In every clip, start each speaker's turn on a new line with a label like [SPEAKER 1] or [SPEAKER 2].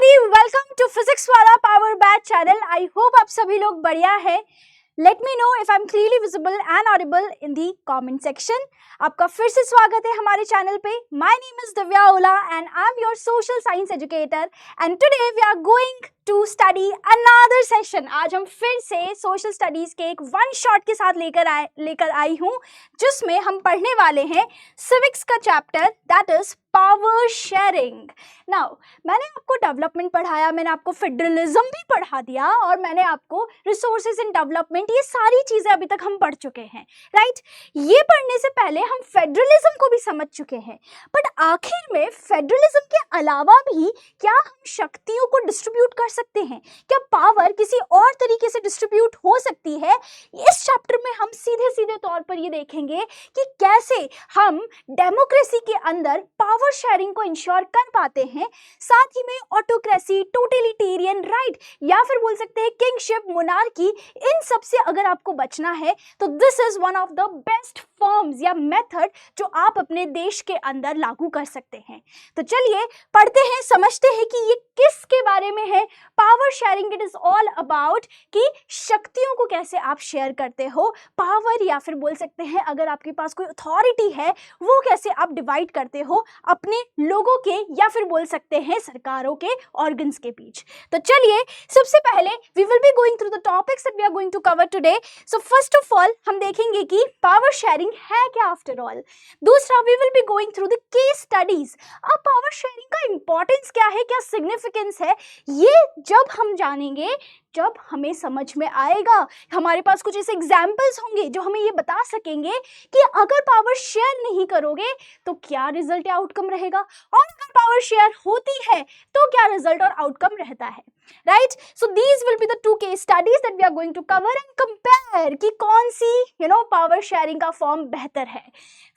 [SPEAKER 1] Everybody, welcome to physics Wallah power batch channel. I hope आप सभी लोग बढ़िया है। Let me know if I am clearly visible and audible in the comment section. आपका फिर से स्वागत है हमारे चैनल पे। My name is Divya Ola and I am your social science educator and today we are going to study another session. आज हम फिर से सोशल स्टडीज के एक वन शॉट के साथ लेकर आई हूँ, जिसमें हम पढ़ने वाले हैं सिविक्स का chapter, that is power sharing. Now मैंने आपको डेवलपमेंट पढ़ाया, मैंने आपको फेडरलिज्म भी पढ़ा दिया और मैंने आपको रिसोर्सेज इन डेवलपमेंट, ये सारी चीजें अभी तक हम पढ़ चुके हैं, राइट। ये पढ़ने से पहले हम फेडरलिज्म को भी समझ चुके हैं, बट आखिर में फेडरलिज्म के अलावा भी क्या हम शक्तियों को डिस्ट्रीब्यूट कर सकते हैं? क्या पावर किसी और तरीके से डिस्ट्रीब्यूट हो सकती है? इस चैप्टर में हम सीधे सीधे तौर पर ये देखेंगे कि कैसे हम डेमोक्रेसी के अंदर पावर शेयरिंग को इंश्योर कर पाते हैं, साथ ही में ऑटोक्रेसी, टोटलिटेरियन, राइट, या फिर बोल सकते हैं किंगशिप, मोनार्की, इन सब से अगर आपको बचना है तो this is one of the best forms या मेथड जो आप अपने देश के अंदर लागू कर सकते हैं। तो चलिए पढ़ते हैं, समझते हैं कि ये किसके बारे में है। Power sharing, it is all about कि शक्तियों को कैसे आप शेयर करते हो, पावर या फिर बोल सकते हैं अगर आपके पास कोई अथॉरिटी है वो कैसे आप डिवाइड करते हो अपने लोगों के या फिर बोल सकते हैं सरकारों के ऑर्गन्स के बीच। तो चलिए सबसे पहले we will be going through the topics that we are going to cover today. So first of all हम देखेंगे कि पावर शेयरिंग है क्या आफ्टर ऑल। दूसरा we will be going through the case studies. अब पावर शेयरिंग का importance क्या है, क्या सिग्निफिकेंस है, ये जब हम जानेंगे, जब हमें समझ में आएगा, हमारे पास कुछ ऐसे एग्जाम्पल्स होंगे जो हमें ये बता सकेंगे कि अगर पावर शेयर नहीं करोगे तो क्या रिजल्ट या आउटकम रहेगा, और अगर पावर शेयर होती है तो क्या रिजल्ट और आउटकम रहता है, right. So these will be the two case studies that we are going to cover and compare कि कौन सी पावर शेयरिंग का फॉर्म बेहतर है।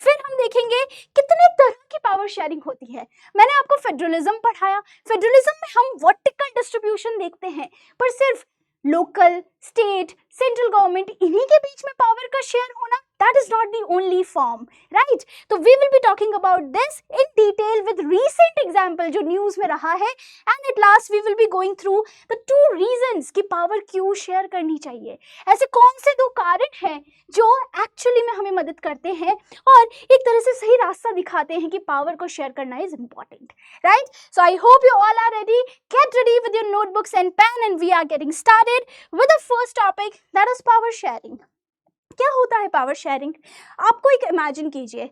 [SPEAKER 1] फिर हम देखेंगे कितने तरह की पावर शेयरिंग होती है। मैंने आपको फेडरलिज्म पढ़ाया, फेडरलिज्म में हम वर्टिकल डिस्ट्रीब्यूशन देखते हैं, पर सिर्फ लोकल, स्टेट, सेंट्रल गवर्नमेंट, इन्हीं के बीच में पावर का शेयर होना, that is not the only form, right? तो we will be talking about this in detail with recent example जो न्यूज़ में रहा है, and at last we will be going through the two reasons कि power क्यों share करनी चाहिए। ऐसे कौन से दो कारण हैं जो एक्चुअली में हमें मदद करते हैं और एक तरह से सही रास्ता दिखाते हैं कि पावर को शेयर करना is important, right. So I hope you all are ready. Get ready with your notebooks and pen and we are getting started with the first topic, that is power sharing। क्या होता है power sharing? आपको एक imagine कीजिए,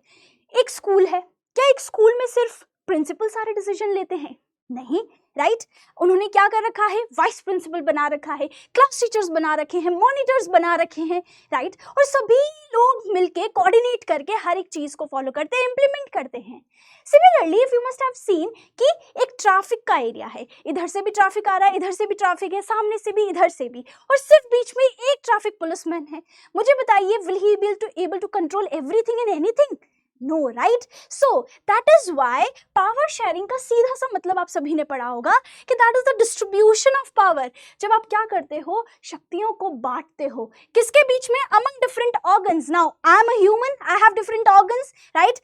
[SPEAKER 1] एक school है। क्या एक स्कूल में सिर्फ प्रिंसिपल सारे डिसीजन लेते हैं? नहीं, राइट। उन्होंने क्या कर रखा है, वाइस प्रिंसिपल बना रखा है, क्लास टीचर्स बना रखे हैं, मॉनिटर्स बना रखे हैं, राइट, और सभी लोग मिलके कोऑर्डिनेट करके हर एक चीज को फॉलो करते हैं, इंप्लीमेंट करते हैं। Similarly if you must have seen कि एक ट्रैफिक का एरिया है, इधर से भी ट्रैफिक आ रहा है, इधर से भी ट्रैफिक है, सामने से भी, इधर से भी, और सिर्फ बीच में एक ट्रैफिक पुलिसमैन है। मुझे बताइए, will he be able to control everything and anything? No, right? So that is why power sharing का सीधा सा मतलब आप सभी ने पढ़ा होगा कि that is the distribution of power। जब आप क्या करते हो, शक्तियों को बांटते हो, किसके बीच में? among different organs। Now I am a human, I have different organs, right?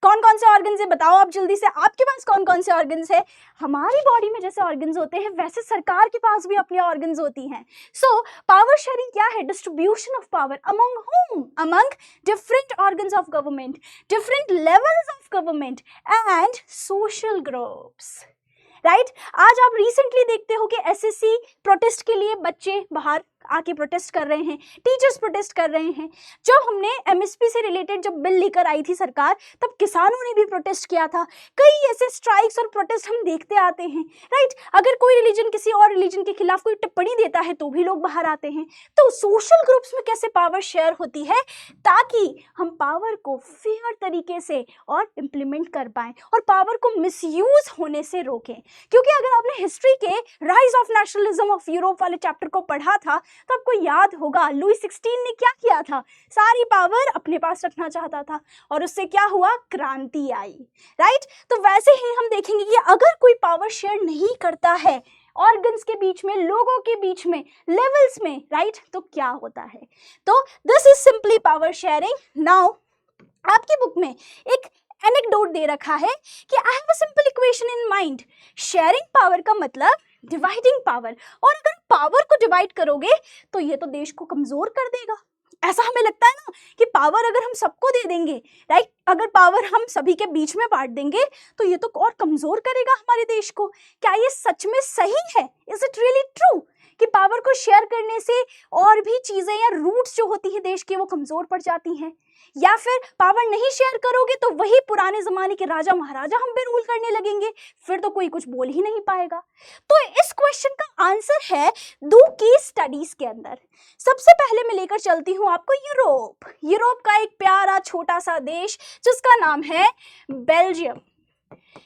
[SPEAKER 1] कौन कौन से ऑर्गन्स है बताओ आप जल्दी से, आपके पास कौन कौन से ऑर्गन्स है? हमारी बॉडी में जैसे ऑर्गन्स होते हैं वैसे सरकार के पास भी अपने ऑर्गन्स होती हैं। सो पावर शेयरिंग क्या है? Distribution of power among whom? Among different organs of government, different levels of government and social groups, right. आज आप रिसेंटली देखते हो कि एसएससी प्रोटेस्ट के लिए बच्चे बाहर आके प्रोटेस्ट कर रहे हैं, टीचर्स प्रोटेस्ट कर रहे हैं। जब हमने एमएसपी से रिलेटेड जब बिल लेकर आई थी सरकार, तब किसानों ने भी प्रोटेस्ट किया था। कई ऐसे स्ट्राइक्स और प्रोटेस्ट हम देखते आते हैं, राइट। अगर कोई रिलीजन किसी और रिलीजन के खिलाफ कोई टिप्पणी देता है तो भी लोग बाहर आते हैं। तो सोशल ग्रुप्स में कैसे पावर शेयर होती है ताकि हम पावर को फेयर तरीके से और इम्प्लीमेंट कर पाएं और पावर को मिसयूज होने से रोकें। क्योंकि अगर आपने हिस्ट्री के rise of nationalism of Europe वाले चैप्टर को पढ़ा था तो आपको याद होगा लुई 16 ने क्या किया था, सारी पावर अपने पास रखना चाहता था और उससे क्या हुआ, क्रांति आई, राइट। तो वैसे ही हम देखेंगे कि अगर कोई पावर शेयर नहीं करता है ऑर्गन्स के बीच में, लोगों के बीच में, लेवल्स में, राइट, तो क्या होता है? तो this is simply power sharing. Now आपकी बुक में एक एनेक्डोट दे रखा है कि I have a simple equation in mind, sharing power का मतलब डिवाइडिंग पावर, और अगर पावर को डिवाइड करोगे तो ये तो देश को कमजोर कर देगा। ऐसा हमें लगता है ना कि पावर अगर हम सबको दे देंगे, राइट, अगर पावर हम सभी के बीच में बांट देंगे तो ये तो और कमजोर करेगा हमारे देश को। क्या ये सच में सही है? इज इट रियली ट्रू कि पावर को शेयर करने से और भी चीजें या रूट्स जो होती है देश की वो कमजोर पड़ जाती हैं? या फिर पावर नहीं शेयर करोगे तो वही पुराने जमाने के राजा महाराजा हम पे रूल करने लगेंगे, फिर तो कोई कुछ बोल ही नहीं पाएगा। तो इस क्वेश्चन का आंसर है दो केस स्टडीज के अंदर। सबसे पहले मैं लेकर चलती हूं आपको यूरोप। यूरोप का एक प्यारा छोटा सा देश जिसका नाम है बेल्जियम,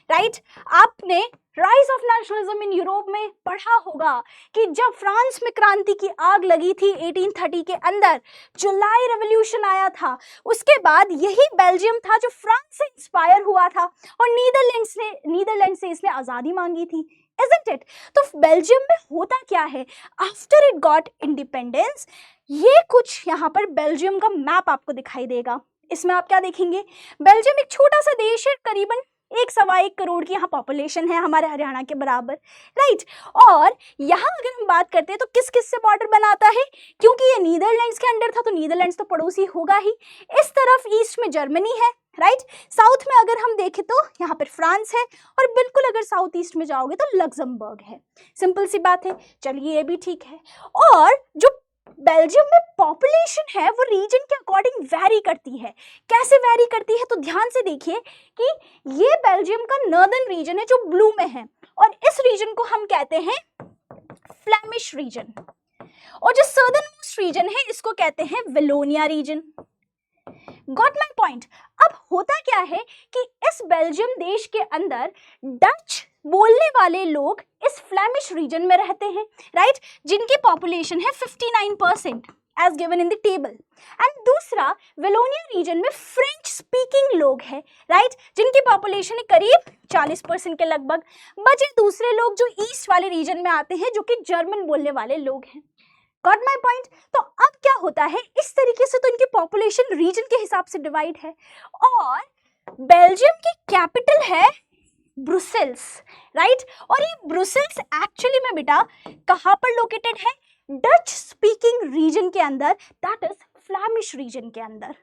[SPEAKER 1] राइट। आपने rise of nationalism in Europe में पढ़ा होगा कि जब फ्रांस में क्रांति की आग लगी थी 1830 के अंदर, जुलाई रेवोल्यूशन आया था, उसके बाद यही बेल्जियम था जो फ्रांस से इंस्पायर हुआ था और नीदरलैंड से इसने आज़ादी मांगी थी, isn't it? तो बेल्जियम में होता क्या है आफ्टर इट गॉट इंडिपेंडेंस, ये कुछ यहाँ पर बेल्जियम का मैप आपको दिखाई देगा। इसमें आप क्या देखेंगे, बेल्जियम एक छोटा सा देश है, करीबन 1.25 करोड़ की यहाँ पॉपुलेशन है, हमारे हरियाणा के बराबर, राइट। और यहाँ अगर हम बात करते हैं तो किस किस से बॉर्डर बनाता है, क्योंकि ये नीदरलैंड्स के अंडर था तो नीदरलैंड्स तो पड़ोसी होगा ही। इस तरफ ईस्ट में जर्मनी है, राइट। साउथ में अगर हम देखें तो यहाँ पर फ्रांस है, और बिल्कुल अगर साउथ ईस्ट में जाओगे तो लग्जमबर्ग है। सिंपल सी बात है, चलिए ये भी ठीक है। और जो बेल्जियम में पॉपुलेशन है वो रीजन के अकॉर्डिंग वैरी करती है। कैसे वैरी करती है, तो ध्यान से देखिए कि ये बेल्जियम का नॉर्दर्न रीजन है जो ब्लू में है, और इस रीजन को हम कहते हैं फ्लेमिश रीजन, और जो सदर्न मोस्ट रीजन है इसको कहते हैं Wallonia region. Got my point. अब होता क्या है कि इस बेल्जियम देश के अंदर डच बोलने वाले लोग इस फ्लेमिश रीजन में रहते हैं, राइट, जिनकी पॉपुलेशन है 59% as given in the table. And दूसरा वेलोनिया रीजन में फ्रेंच स्पीकिंग लोग हैं, राइट, जिनकी पॉपुलेशन है करीब 40% के लगभग। बचे दूसरे लोग जो ईस्ट वाले रीजन में आते हैं जो कि जर्मन बोलने वाले लोग हैं। Got my point. तो अब क्या होता है, इस तरीके से तो इनकी पॉपुलेशन रीजन के हिसाब से डिवाइड है, और बेल्जियम की कैपिटल है ब्रुसेल्स, राइट। और ये ब्रुसेल्स एक्चुअली में बेटा कहाँ पर लोकेटेड है, डच स्पीकिंग रीजन के अंदर, दैट इज फ्लेमिश रीजन के अंदर।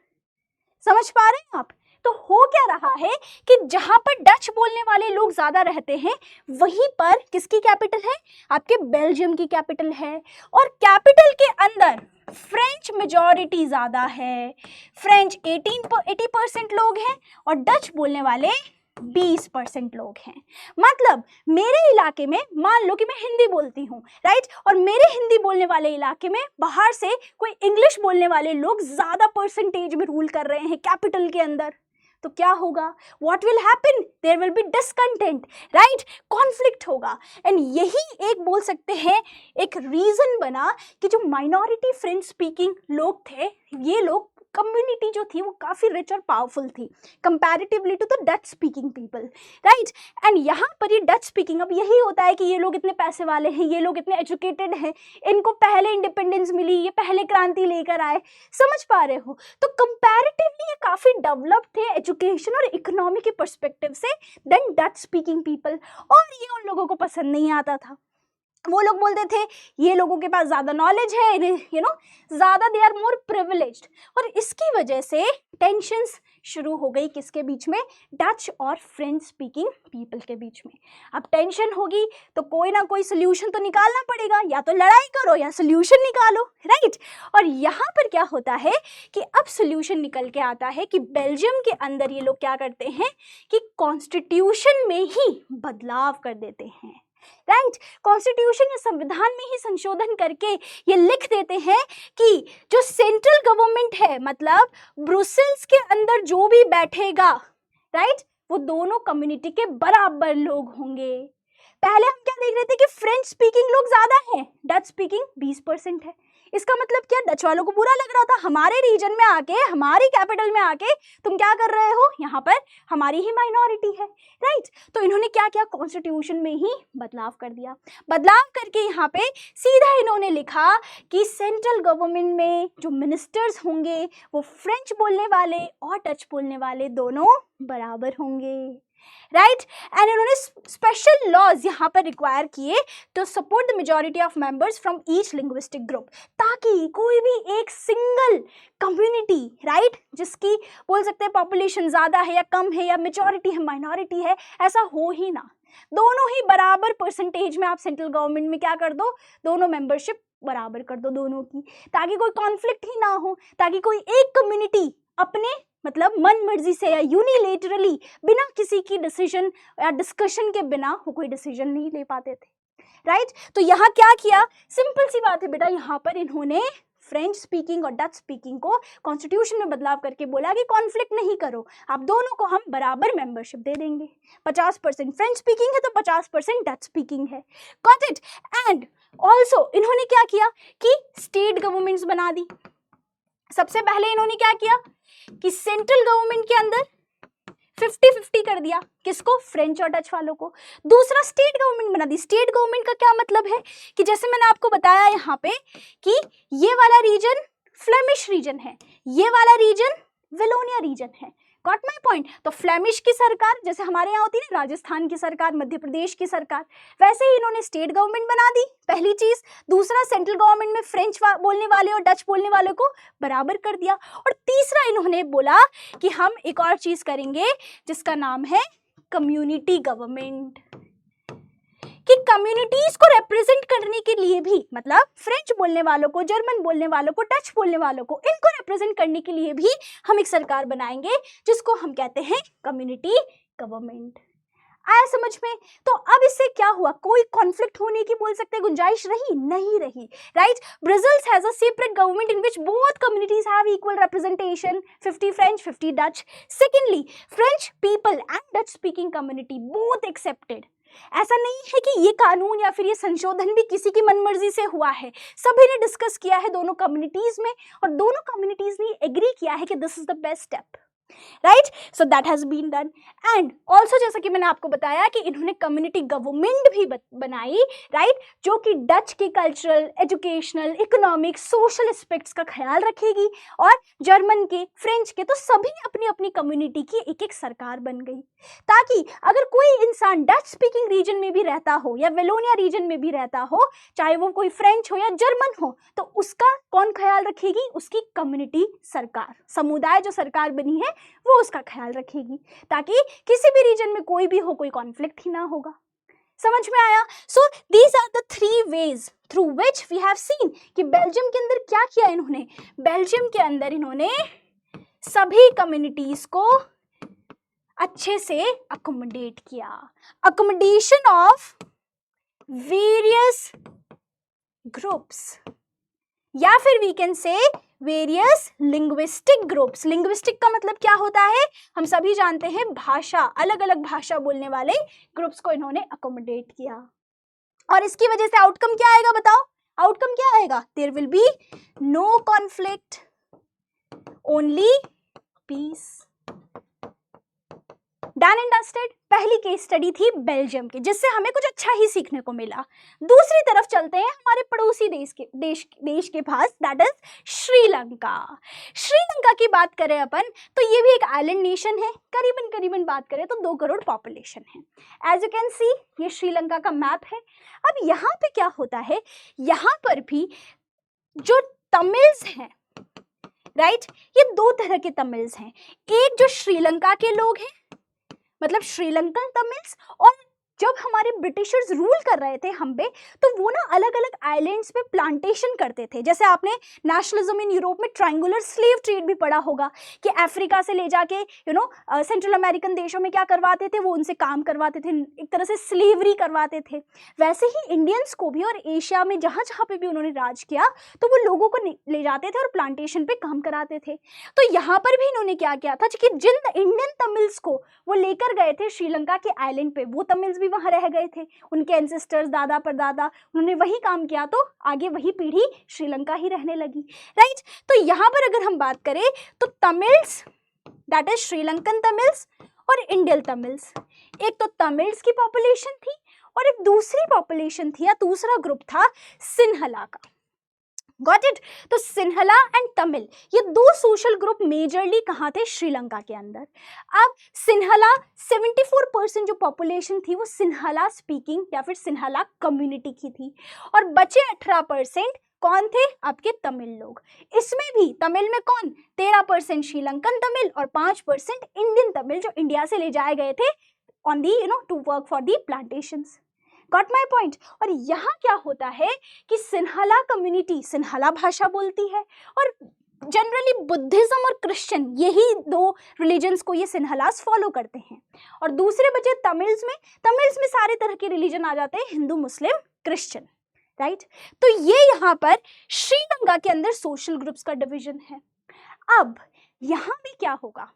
[SPEAKER 1] समझ पा रहे हैं आप? तो हो क्या रहा है कि जहां पर डच बोलने वाले लोग ज्यादा रहते हैं वहीं पर किसकी कैपिटल है, आपके बेल्जियम की कैपिटल है, और कैपिटल के अंदर फ्रेंच मेजॉरिटी ज्यादा है। फ्रेंच 80% लोग हैं और डच बोलने वाले 20% लोग हैं। मतलब मेरे इलाके में मान लो कि मैं हिंदी बोलती हूँ, राइट, और मेरे हिंदी बोलने वाले इलाके में बाहर से कोई इंग्लिश बोलने वाले लोग ज्यादा परसेंटेज में रूल कर रहे हैं कैपिटल के अंदर, तो क्या होगा, what will happen, there will be discontent, right, conflict होगा। एंड यही एक बोल सकते हैं एक रीजन बना कि जो माइनॉरिटी फ्रेंच स्पीकिंग लोग थे, ये लोग कम्युनिटी जो थी वो काफ़ी रिच और पावरफुल थी comparatively to the Dutch speaking people, right. And यहाँ पर ये डच स्पीकिंग, अब यही होता है कि ये लोग इतने पैसे वाले हैं, ये लोग इतने एजुकेटेड हैं, इनको पहले इंडिपेंडेंस मिली, ये पहले क्रांति लेकर आए, समझ पा रहे हो? तो कंपैरेटिवली ये काफ़ी डेवलप्ड थे एजुकेशन और इकोनॉमी के पर्सपेक्टिव से देन डच स्पीकिंग पीपल, और ये उन लोगों को पसंद नहीं आता था। वो लोग बोलते थे ये लोगों के पास ज़्यादा नॉलेज है, ज़्यादा दे आर मोर प्रिविलेज्ड, और इसकी वजह से टेंशंस शुरू हो गई किसके बीच में, डच और फ्रेंच स्पीकिंग पीपल के बीच में। अब टेंशन होगी तो कोई ना कोई सोल्यूशन तो निकालना पड़ेगा, या तो लड़ाई करो या सोल्यूशन निकालो, राइट। और यहाँ पर क्या होता है कि अब सोल्यूशन निकल के आता है कि बेल्जियम के अंदर ये लोग क्या करते हैं कि कॉन्स्टिट्यूशन में ही बदलाव कर देते हैं, राइट। कॉन्स्टिट्यूशन या संविधान में ही संशोधन करके ये लिख देते हैं कि जो सेंट्रल गवर्नमेंट है, मतलब ब्रुसेल्स के अंदर जो भी बैठेगा, राइट, वो दोनों कम्युनिटी के बराबर लोग होंगे। पहले हम क्या देख रहे थे कि फ्रेंच स्पीकिंग लोग ज्यादा हैं, डच स्पीकिंग 20% है। इसका मतलब क्या, डच वालों को बुरा लग रहा था हमारे रीजन में आके, हमारी कैपिटल में आके तुम क्या कर रहे हो, यहाँ पर हमारी ही माइनॉरिटी है, राइट। तो इन्होंने क्या किया, कॉन्स्टिट्यूशन में ही बदलाव कर दिया। बदलाव करके यहाँ पे सीधा इन्होंने लिखा कि सेंट्रल गवर्नमेंट में जो मिनिस्टर्स होंगे वो फ्रेंच बोलने वाले और डच बोलने वाले दोनों बराबर होंगे, राइट। एंड इन्होंने स्पेशल लॉज यहाँ पर रिक्वायर किए to support the majority of members from each linguistic group, ताकि कोई भी एक सिंगल कम्युनिटी, राइट, जिसकी बोल सकते हैं पॉपुलेशन ज़्यादा है या कम है या मेजॉरिटी है माइनॉरिटी है, ऐसा हो ही ना। दोनों ही बराबर परसेंटेज में आप सेंट्रल गवर्नमेंट में क्या कर दो, दोनों मेंबरशिप बराबर कर दो दोनों की, ताकि कोई कॉन्फ्लिक्ट ही ना हो, ताकि कोई एक कम्युनिटी अपने मतलब मन मर्जी से या यूनिलेटरली बिना किसी की डिसीजन या डिस्कशन के बिना वो कोई डिसीजन नहीं ले पाते थे, राइट। तो यहाँ क्या किया, सिंपल सी बात है बेटा, यहाँ पर इन्होंने फ्रेंच स्पीकिंग और डच स्पीकिंग को कॉन्स्टिट्यूशन में बदलाव करके बोला कि कॉन्फ्लिक्ट नहीं करो, आप दोनों को हम बराबर मेंबरशिप दे देंगे, 50% फ्रेंच स्पीकिंग है तो 50% डच स्पीकिंग है, गॉट इट। एंड ऑल्सो इन्होंने क्या किया कि स्टेट गवर्नमेंट्स बना दी। सबसे पहले इन्होंने क्या किया कि सेंट्रल गवर्नमेंट के अंदर 50-50 कर दिया, किसको, फ्रेंच और डच वालों को। दूसरा स्टेट गवर्नमेंट बना दी। स्टेट गवर्नमेंट का क्या मतलब है कि जैसे मैंने आपको बताया यहाँ पे कि ये वाला रीजन फ्लेमिश रीजन है, ये वाला रीजन वेलोनिया रीजन है, गॉट माई पॉइंट। तो फ्लेमिश की सरकार जैसे हमारे यहाँ होती है ना, राजस्थान की सरकार, मध्य प्रदेश की सरकार, वैसे ही इन्होंने स्टेट गवर्नमेंट बना दी, पहली चीज। दूसरा, सेंट्रल गवर्नमेंट में फ्रेंच बोलने वाले और डच बोलने वालों को बराबर कर दिया। और तीसरा इन्होंने बोला कि हम एक और चीज करेंगे जिसका नाम है कम्युनिटी गवर्नमेंट, कि कम्युनिटीज को रिप्रेजेंट करने के लिए भी, मतलब फ्रेंच बोलने वालों को, जर्मन बोलने वालों को, डच बोलने वालों को, इनको रिप्रेजेंट करने के लिए भी हम एक सरकार बनाएंगे जिसको हम कहते हैं कम्युनिटी गवर्नमेंट। आया समझ में? तो अब इससे क्या हुआ, कोई कॉन्फ्लिक्ट होने की बोल सकते हैं गुंजाइश रही नहीं रही, right. Brazil has a separate government in which both communities have equal representation, 50 French 50 Dutch. Secondly, French people and Dutch speaking community both accepted. ऐसा नहीं है कि ये कानून या फिर ये संशोधन भी किसी की मनमर्जी से हुआ है, सभी ने डिस्कस किया है दोनों कम्युनिटीज में, और दोनों कम्युनिटीज ने एग्री किया है कि this is the best step, right. So that has been done. And also जैसा कि मैंने आपको बताया कि इन्होंने कम्युनिटी गवर्नमेंट भी बनाई, राइट, जो कि डच के cultural, educational, economic, social aspects का ख्याल रखेगी, और जर्मन के, फ्रेंच के, तो सभी अपनी अपनी कम्युनिटी की एक एक सरकार बन गई, ताकि अगर कोई इंसान डच स्पीकिंग रीजन में भी रहता हो या वेलोनिया रीजन में भी रहता हो, चाहे वो कोई फ्रेंच हो या जर्मन हो, तो उसका कौन ख्याल रखेगी, उसकी कम्युनिटी सरकार, समुदाय जो सरकार बनी है वो उसका ख्याल रखेगी, ताकि किसी भी रीजन में कोई भी हो, कोई कॉन्फ्लिक्ट ही ना होगा। समझ में आया? So these are the 3 ways through which we have seen कि बेल्जियम के अंदर क्या किया इन्होंने। बेल्जियम के अंदर इन्होंने सभी कम्युनिटीज को अच्छे से अकोमोडेट किया, अकोमोडेशन ऑफ वेरियस ग्रुप्स, या फिर we can say various linguistic groups. Linguistic का मतलब क्या होता है, हम सभी जानते हैं भाषा, अलग अलग भाषा बोलने वाले ग्रुप्स को इन्होंने अकोमोडेट किया। और इसकी वजह से आउटकम क्या आएगा, बताओ आउटकम क्या आएगा? There will be no conflict, only peace. Done and dusted. पहली केस स्टडी थी बेल्जियम की, जिससे हमें कुछ अच्छा ही सीखने को मिला। दूसरी तरफ चलते हैं हमारे पड़ोसी देश के पास, दैट इज श्रीलंका। श्रीलंका की बात करें अपन तो ये भी एक आइलैंड नेशन है, करीबन बात करें तो 2 करोड़ पॉपुलेशन है। एज यू कैन सी ये श्रीलंका का मैप है। अब यहाँ पे क्या होता है, यहाँ पर भी जो तमिल्स हैं, राइट, ये 2 तरह के तमिल्स हैं। एक जो श्रीलंका के लोग हैं, मतलब श्रीलंकन तमिल्स, और जब हमारे ब्रिटिशर्स रूल कर रहे थे हम पे, तो वो ना अलग अलग आइलैंड्स पे प्लांटेशन करते थे। जैसे आपने नेशनलिज्म इन यूरोप में ट्रायंगुलर स्लेव ट्रेड भी पढ़ा होगा कि अफ्रीका से ले जाके सेंट्रल अमेरिकन देशों में क्या करवाते थे, वो उनसे काम करवाते थे, एक तरह से स्लेवरी करवाते थे। वैसे ही इंडियंस को भी, और एशिया में जहाँ जहाँ पे भी उन्होंने राज किया, तो वो लोगों को ले जाते थे और प्लांटेशन पे काम कराते थे। तो यहाँ पर भी इन्होंने क्या किया था कि जिन इंडियन तमिल्स को वो लेकर गए थे श्रीलंका के आइलैंड पे, वो तमिल्स भी वहाँ रह गए थे, उनके एंसेस्टर्स, दादा परदादा, उन्होंने वही काम किया तो आगे वही पीढ़ी श्रीलंका ही रहने लगी, राइट। तो यहाँ पर अगर हम बात करें तो Tamils, that is Sri Lankan Tamils और इंडियन तमिल्स, एक तो तमिल्स की पॉपुलेशन थी और एक दूसरी पॉपुलेशन थी या दूसरा ग्रुप था सिन्हला का। Got it. तो सिन्हला एंड तमिल, ये दो सोशल ग्रुप मेजरली कहाँ थे? श्रीलंका के अंदर। अब सिन्हला 74% जो पॉपुलेशन थी वो सिन्हला स्पीकिंग या फिर सिन्हला कम्युनिटी की थी, और बचे 18% कौन थे? आपके तमिल लोग। इसमें भी तमिल में कौन? 13% श्रीलंकन तमिल और 5% इंडियन तमिल, जो इंडिया से ले जाए गए थे on the to work for the plantations. Got my point. और यहाँ क्या होता है कि सिन्हला कम्युनिटी सिन्हला भाषा बोलती है, और जनरली बुद्धिज्म और क्रिश्चियन, यही दो रिलीजन्स को ये सिन्हलास फॉलो करते हैं। और दूसरे बचे तमिल्स में सारे तरह के रिलीजन आ जाते हैं, हिंदू, मुस्लिम, क्रिश्चियन, राइट। तो ये यहाँ पर श्रीलंका के अंदर सोशल ग्रुप्स का डिवीजन है। अब यहाँ भी क्या होगा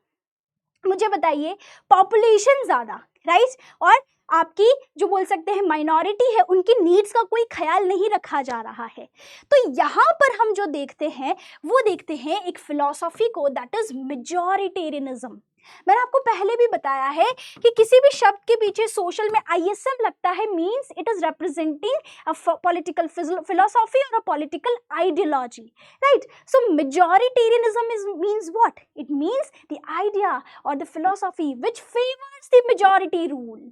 [SPEAKER 1] मुझे बताइए? पॉपुलेशन ज्यादा, राइट, और आपकी जो बोल सकते हैं माइनॉरिटी है, उनकी नीड्स का कोई ख्याल नहीं रखा जा रहा है। तो यहाँ पर हम जो देखते हैं वो देखते हैं एक फिलॉसफी को, दैट इज मेजॉरिटेरियनिज्म। मैंने आपको पहले भी बताया है कि किसी भी शब्द के पीछे सोशल में ISM लगता है, means it is representing a political philosophy और a political ideology, right. So majoritarianism is means what? It means the idea और the philosophy which favors the majority rule,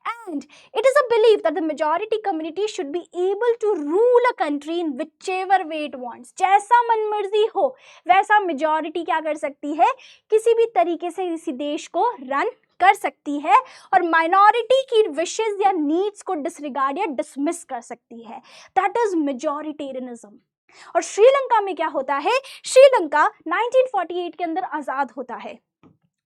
[SPEAKER 1] and it is a belief that the majority community should be able to rule a country in whichever way it wants। जैसा मनमर्जी हो वैसा majority क्या कर सकती है? किसी भी तरीके से इसी देश को रन कर सकती है, और माइनॉरिटी की विशेस या नीड्स को डिसरिगार्ड या डिसमिस कर सकती है। That is majoritarianism. और श्रीलंका में क्या होता है? श्रीलंका 1948 के अंदर आजाद होता है,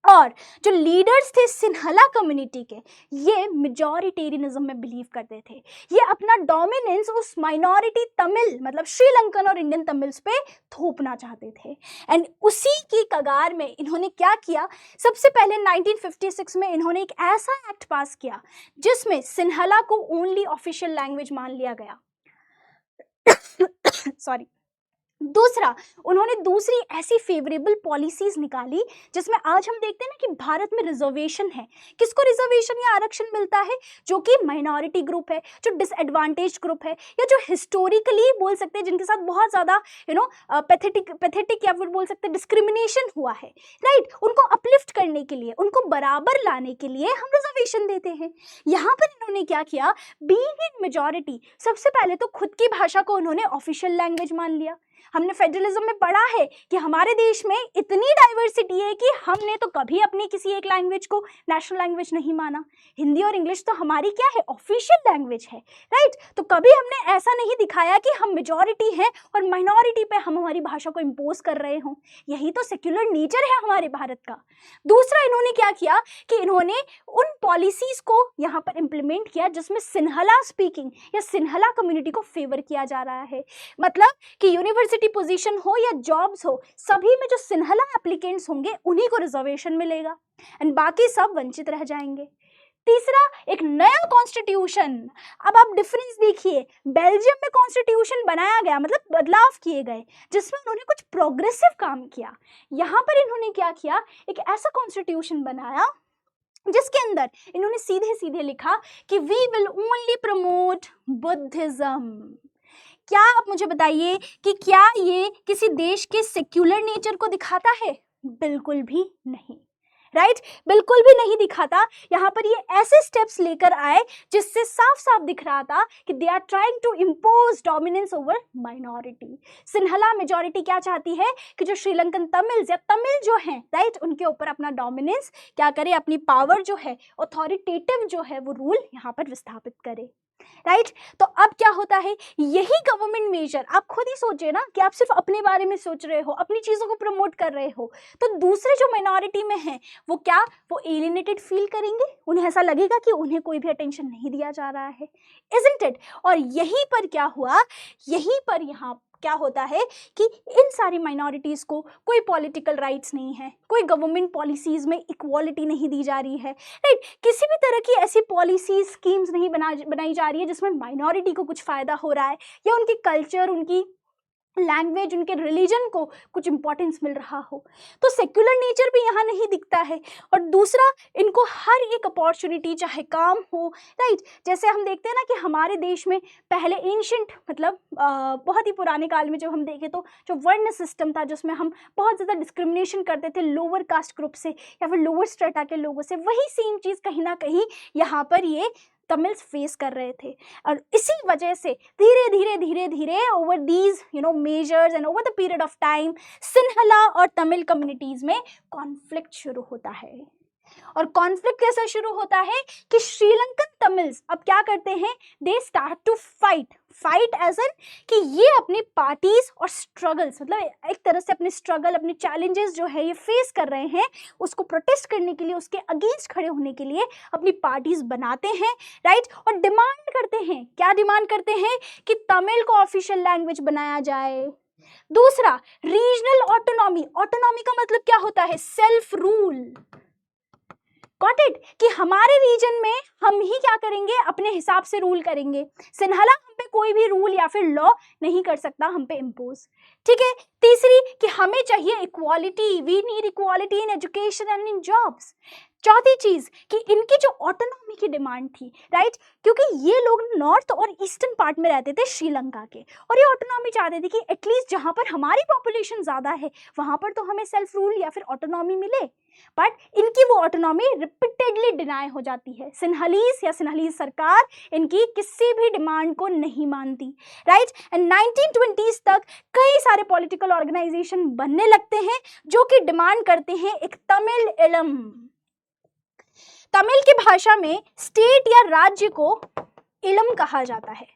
[SPEAKER 1] और जो लीडर्स थे सिन्हला कम्युनिटी के, ये मेजॉरिटेरियनिज्म में बिलीव करते थे। ये अपना डोमिनेंस उस माइनॉरिटी तमिल, मतलब श्रीलंकन और इंडियन तमिल्स पे थोपना चाहते थे। एंड उसी की कगार में इन्होंने क्या किया? सबसे पहले 1956 में इन्होंने एक ऐसा एक्ट पास किया जिसमें सिन्हला को ओनली ऑफिशियल लैंग्वेज मान लिया गया। सॉरी। दूसरा, उन्होंने दूसरी ऐसी फेवरेबल पॉलिसीज निकाली जिसमें आज हम देखते हैं ना कि भारत में रिजर्वेशन है। किसको रिजर्वेशन या आरक्षण मिलता है? जो कि माइनॉरिटी ग्रुप है, जो डिसएडवांटेज ग्रुप है, या जो हिस्टोरिकली बोल सकते हैं जिनके साथ बहुत ज़्यादा पैथेटिक या फिर बोल सकते हैं डिस्क्रिमिनेशन हुआ है, राइट। उनको अपलिफ्ट करने के लिए, उनको बराबर लाने के लिए हम रिजर्वेशन देते हैं। यहाँ पर इन्होंने क्या किया? बीइंग इन मेजॉरिटी, सबसे पहले तो खुद की भाषा को उन्होंने ऑफिशियल लैंग्वेज मान लिया। हमने फेडरलिज्म में पढ़ा है कि हमारे देश में इतनी डाइवर्सिटी है कि हमने तो कभी अपनी किसी एक लैंग्वेज को नेशनल लैंग्वेज नहीं माना। हिंदी और इंग्लिश तो हमारी क्या है? ऑफिशियल लैंग्वेज है, राइट। तो कभी हमने ऐसा नहीं दिखाया कि हम मेजॉरिटी हैं और माइनॉरिटी पे हम हमारी भाषा को इम्पोज कर रहे हों। यही तो सेक्युलर नेचर है हमारे भारत का। दूसरा, इन्होंने क्या किया कि इन्होंने उन पॉलिसीज को यहाँ पर इम्प्लीमेंट किया जिसमें सिन्हला स्पीकिंग या सिन्हला कम्युनिटी को फेवर किया जा रहा है। मतलब कि यूनिवर्सिटी पोजीशन हो या जॉब्स हो, सभी में जो सिन्हला एप्लीकेंट्स होंगे उन्हीं को रिजर्वेशन मिलेगा, एंड बाकी सब वंचित रह जाएंगे। तीसरा, एक नया कॉन्स्टिट्यूशन। अब आप डिफरेंस देखिए, बेल्जियम में कॉन्स्टिट्यूशन बनाया गया, मतलब बदलाव किए गए जिसमें उन्होंने कुछ प्रोग्रेसिव काम किया। यहाँ पर इन्होंने क्या किया? एक ऐसा कॉन्स्टिट्यूशन बनाया जिसके अंदर इन्होंने सीधे सीधे लिखा कि we will only promote Buddhism. क्या आप मुझे बताइए कि क्या ये किसी देश के सेक्युलर नेचर को दिखाता है? बिल्कुल भी नहीं, राइट, बिल्कुल भी नहीं दिखाता। यहाँ पर ये ऐसे स्टेप्स लेकर आए जिससे साफ साफ दिख रहा था कि they are trying to impose dominance over minority. Sinhala majority क्या चाहती है कि जो श्रीलंकन तमिल्स या तमिल जो हैं, राइट, उनके ऊपर अपना डोमिनेंस क्या करे, अपनी पावर जो है, अथॉरिटेटिव जो है वो रूल यहाँ पर विस्थापित करे, राइट। तो अब क्या होता है? यही गवर्नमेंट मेजर, आप खुद ही सोचिए ना कि आप सिर्फ अपने बारे में सोच रहे हो, अपनी चीजों को प्रमोट कर रहे हो, तो दूसरे जो माइनॉरिटी में हैं वो क्या, वो एलिनेटेड फील करेंगे, उन्हें ऐसा लगेगा कि उन्हें कोई भी अटेंशन नहीं दिया जा रहा है, इजंट इट। और यहीं पर क्या हुआ? यहीं पर यहाँ क्या होता है कि इन सारी माइनॉरिटीज़ को कोई पॉलिटिकल राइट्स नहीं है, कोई गवर्नमेंट पॉलिसीज़ में इक्वालिटी नहीं दी जा रही है, राइट। किसी भी तरह की ऐसी पॉलिसी स्कीम्स नहीं बनाई जा रही है जिसमें माइनॉरिटी को कुछ फ़ायदा हो रहा है या उनकी कल्चर, उनकी लैंग्वेज, उनके रिलीजन को कुछ इंपॉर्टेंस मिल रहा हो। तो सेक्युलर नेचर भी यहाँ नहीं दिखता है। और दूसरा, इनको हर एक अपॉर्चुनिटी, चाहे काम हो, राइट। जैसे हम देखते हैं ना कि हमारे देश में पहले एंशिएंट मतलब बहुत ही पुराने काल में जब हम देखें तो जो वर्ण सिस्टम था, जिसमें हम बहुत ज़्यादा डिस्क्रिमिनेशन करते थे लोअर कास्ट ग्रुप से या फिर लोअर स्ट्रेटा के लोगों से, वही सेम चीज़ कहीं ना कहीं यहाँ पर ये तमिल्स फेस कर रहे थे। और इसी वजह से धीरे धीरे धीरे धीरे over these measures and over the period of time Sinhala और तमिल कम्युनिटीज़ में कॉन्फ्लिक्ट शुरू होता है। और कॉन्फ्लिक्ट कैसा शुरू होता है कि श्रीलंकन तमिल्स अब क्या करते हैं, they start to fight as an कि ये अपनी पार्टीज और स्ट्रगल्स, मतलब एक तरह से अपने स्ट्रगल, अपने चैलेंजेस जो है ये फेस कर रहे हैं, उसको प्रोटेस्ट करने के लिए, उसके अगेंस्ट खड़े होने के लिए अपनी पार्टीज बनाते हैं, राइट। और डिमांड करते हैं, क्या डिमांड करते हैं कि तमिल को ऑफिशियल लैंग्वेज बनाया जाए। दूसरा, रीजनल ऑटोनॉमी। ऑटोनॉमी का मतलब क्या होता है, सेल्फ रूल। गॉट इट, कि हमारे रीजन में हम ही क्या करेंगे, अपने हिसाब से रूल करेंगे। सिन्हला हम पे कोई भी रूल या फिर लॉ नहीं कर सकता हम पे इम्पोज, ठीक है। तीसरी, कि हमें चाहिए equality, we need equality in education and in jobs. चौथी चीज कि इनकी जो ऑटोनॉमी की डिमांड थी, राइट, क्योंकि ये लोग नॉर्थ और ईस्टर्न पार्ट में रहते थे श्रीलंका के, और ये ऑटोनॉमी चाहते थे कि एटलीस्ट जहाँ पर हमारी पॉपुलेशन ज़्यादा है वहाँ पर तो हमें सेल्फ रूल या फिर ऑटोनॉमी मिले। बट इनकी वो ऑटोनॉमी रिपीटेडली डिनाई हो जाती है। सिन्हलीज या सिन्हलीज सरकार इनकी किसी भी डिमांड को नहीं मानती, राइट। एंड 1920s तक कई सारे पॉलिटिकल ऑर्गेनाइजेशन बनने लगते हैं जो कि डिमांड करते हैं एक तमिल इलम। तमिल की भाषा में स्टेट या राज्य को इलम कहा जाता है।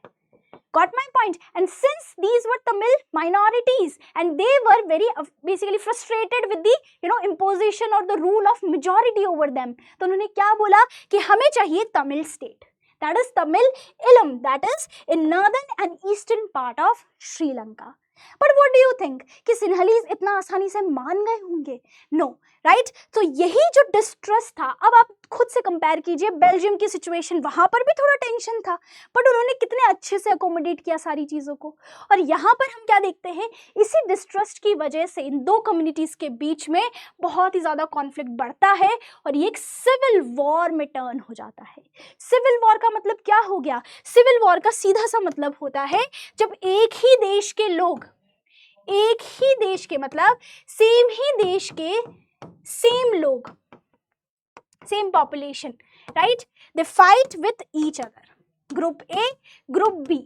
[SPEAKER 1] Got my point? And since these were Tamil minorities and they were very basically frustrated with the imposition or the rule of majority over them, तो उन्होंने क्या बोला कि हमें चाहिए Tamil state, that is Tamil Ilam, that is in northern and eastern part of Sri Lanka. But what do you think कि सिन्हलीज इतना आसानी से मान गए होंगे? No, right. तो यही जो डिस्ट्रस्ट था, अब आप खुद से कंपेयर कीजिए बेल्जियम की सिचुएशन, वहां पर भी थोड़ा टेंशन था, बट उन्होंने कितने अच्छे से अकोमोडेट किया सारी चीज़ों को। और यहाँ पर हम क्या देखते हैं, इसी डिस्ट्रस्ट की वजह से इन दो कम्युनिटीज़ के बीच में बहुत ही ज़्यादा कॉन्फ्लिक्ट बढ़ता है और ये एक सिविल वॉर में टर्न हो जाता है। सिविल वॉर का मतलब क्या हो गया, सिविल वॉर का सीधा सा मतलब होता है जब एक ही देश के लोग, एक ही देश के मतलब सेम ही देश के सेम लोग, same population, right, they fight with each other. Group A, group B,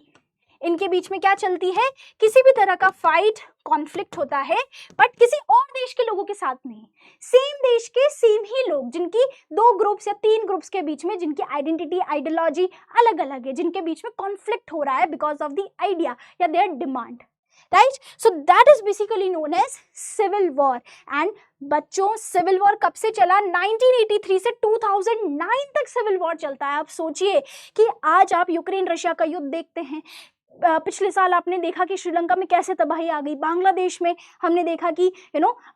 [SPEAKER 1] इनके बीच में क्या चलती है, किसी भी तरह का फाइट, कॉन्फ्लिक्ट होता है, बट किसी और देश के लोगों के साथ नहीं, सेम देश के सेम ही लोग, जिनकी दो ग्रुप्स या तीन ग्रुप्स के बीच में जिनकी आइडेंटिटी, आइडियोलॉजी अलग अलग है, जिनके बीच में कॉन्फ्लिक्ट हो रहा है बिकॉज ऑफ द आइडिया या their demand, right. So that is basically known as civil war. And बच्चों, सिविल वॉर कब से चला, 1983 से 2009 तक सिविल वॉर चलता है। आप सोचिए कि आज आप यूक्रेन रशिया का युद्ध देखते हैं, पिछले साल आपने देखा कि श्रीलंका में कैसे तबाही आ गई, बांग्लादेश में हमने देखा कि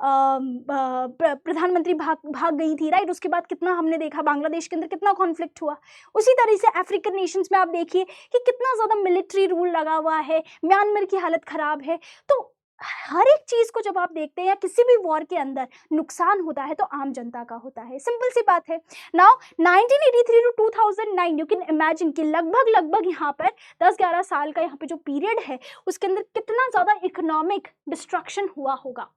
[SPEAKER 1] प्रधानमंत्री भाग गई थी, राइट। उसके बाद कितना हमने देखा बांग्लादेश के अंदर कितना कॉन्फ्लिक्ट हुआ। उसी तरह से अफ्रीकन नेशंस में आप देखिए कि कितना ज़्यादा मिलिट्री रूल लगा हुआ है, म्यांमार की हालत ख़राब है। तो हर एक चीज़ को जब आप देखते हैं या किसी भी वॉर के अंदर नुकसान होता है तो आम जनता का होता है, सिंपल सी बात है। Now 1983 to 2009 you can imagine कि लगभग यहाँ पर 10-11 साल का यहाँ पे जो पीरियड है उसके अंदर कितना ज़्यादा इकोनॉमिक डिस्ट्रक्शन हुआ होगा,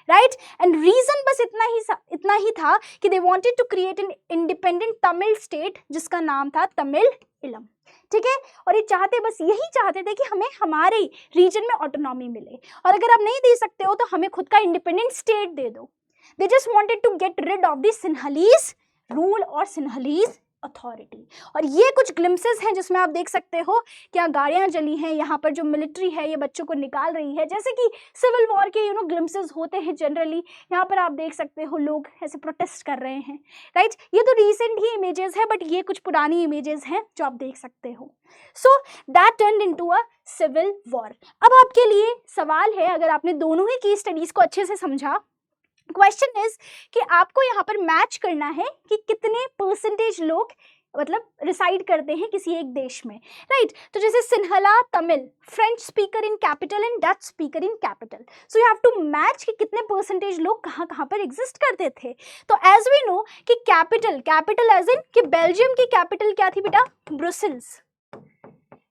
[SPEAKER 1] राइट। एंड रीजन बस इतना ही था कि they wanted to create an independent Tamil state जिसका नाम था तमिल इलम, ठीक है। और ये चाहते, बस यही चाहते थे कि हमें हमारे रीजन में ऑटोनॉमी मिले, और अगर आप नहीं दे सकते हो तो हमें खुद का इंडिपेंडेंट स्टेट दे दो। They just wanted to get rid of the Sinhalese rule और सिन्हलीज अथॉरिटी। और ये कुछ ग्लिम्सेस हैं जिसमें आप देख सकते हो क्या गाड़ियाँ जली हैं, यहाँ पर जो मिलिट्री है ये बच्चों को निकाल रही है, जैसे कि सिविल वॉर के ग्लिम्सेस होते हैं जनरली। यहाँ पर आप देख सकते हो लोग ऐसे प्रोटेस्ट कर रहे हैं, राइट। ये तो रिसेंट ही इमेजेस है, बट ये कुछ पुरानी इमेजेस हैं जो आप देख सकते हो। So that turned into a civil war. अब आपके लिए सवाल है, अगर आपने दोनों ही की स्टडीज को अच्छे से समझा, क्वेश्चन इज कि आपको यहाँ पर मैच करना है कि कितने परसेंटेज लोग मतलब रिसाइड करते हैं किसी एक देश में, राइट। तो जैसे Sinhala Tamil, French speaker in capital and Dutch speaker in capital, so you have to match कि कितने परसेंटेज लोग कहाँ कहाँ पर एग्जिस्ट करते थे। तो एज वी नो कि कैपिटल एज इन कि बेल्जियम की कैपिटल क्या थी बेटा, ब्रुसेल्स,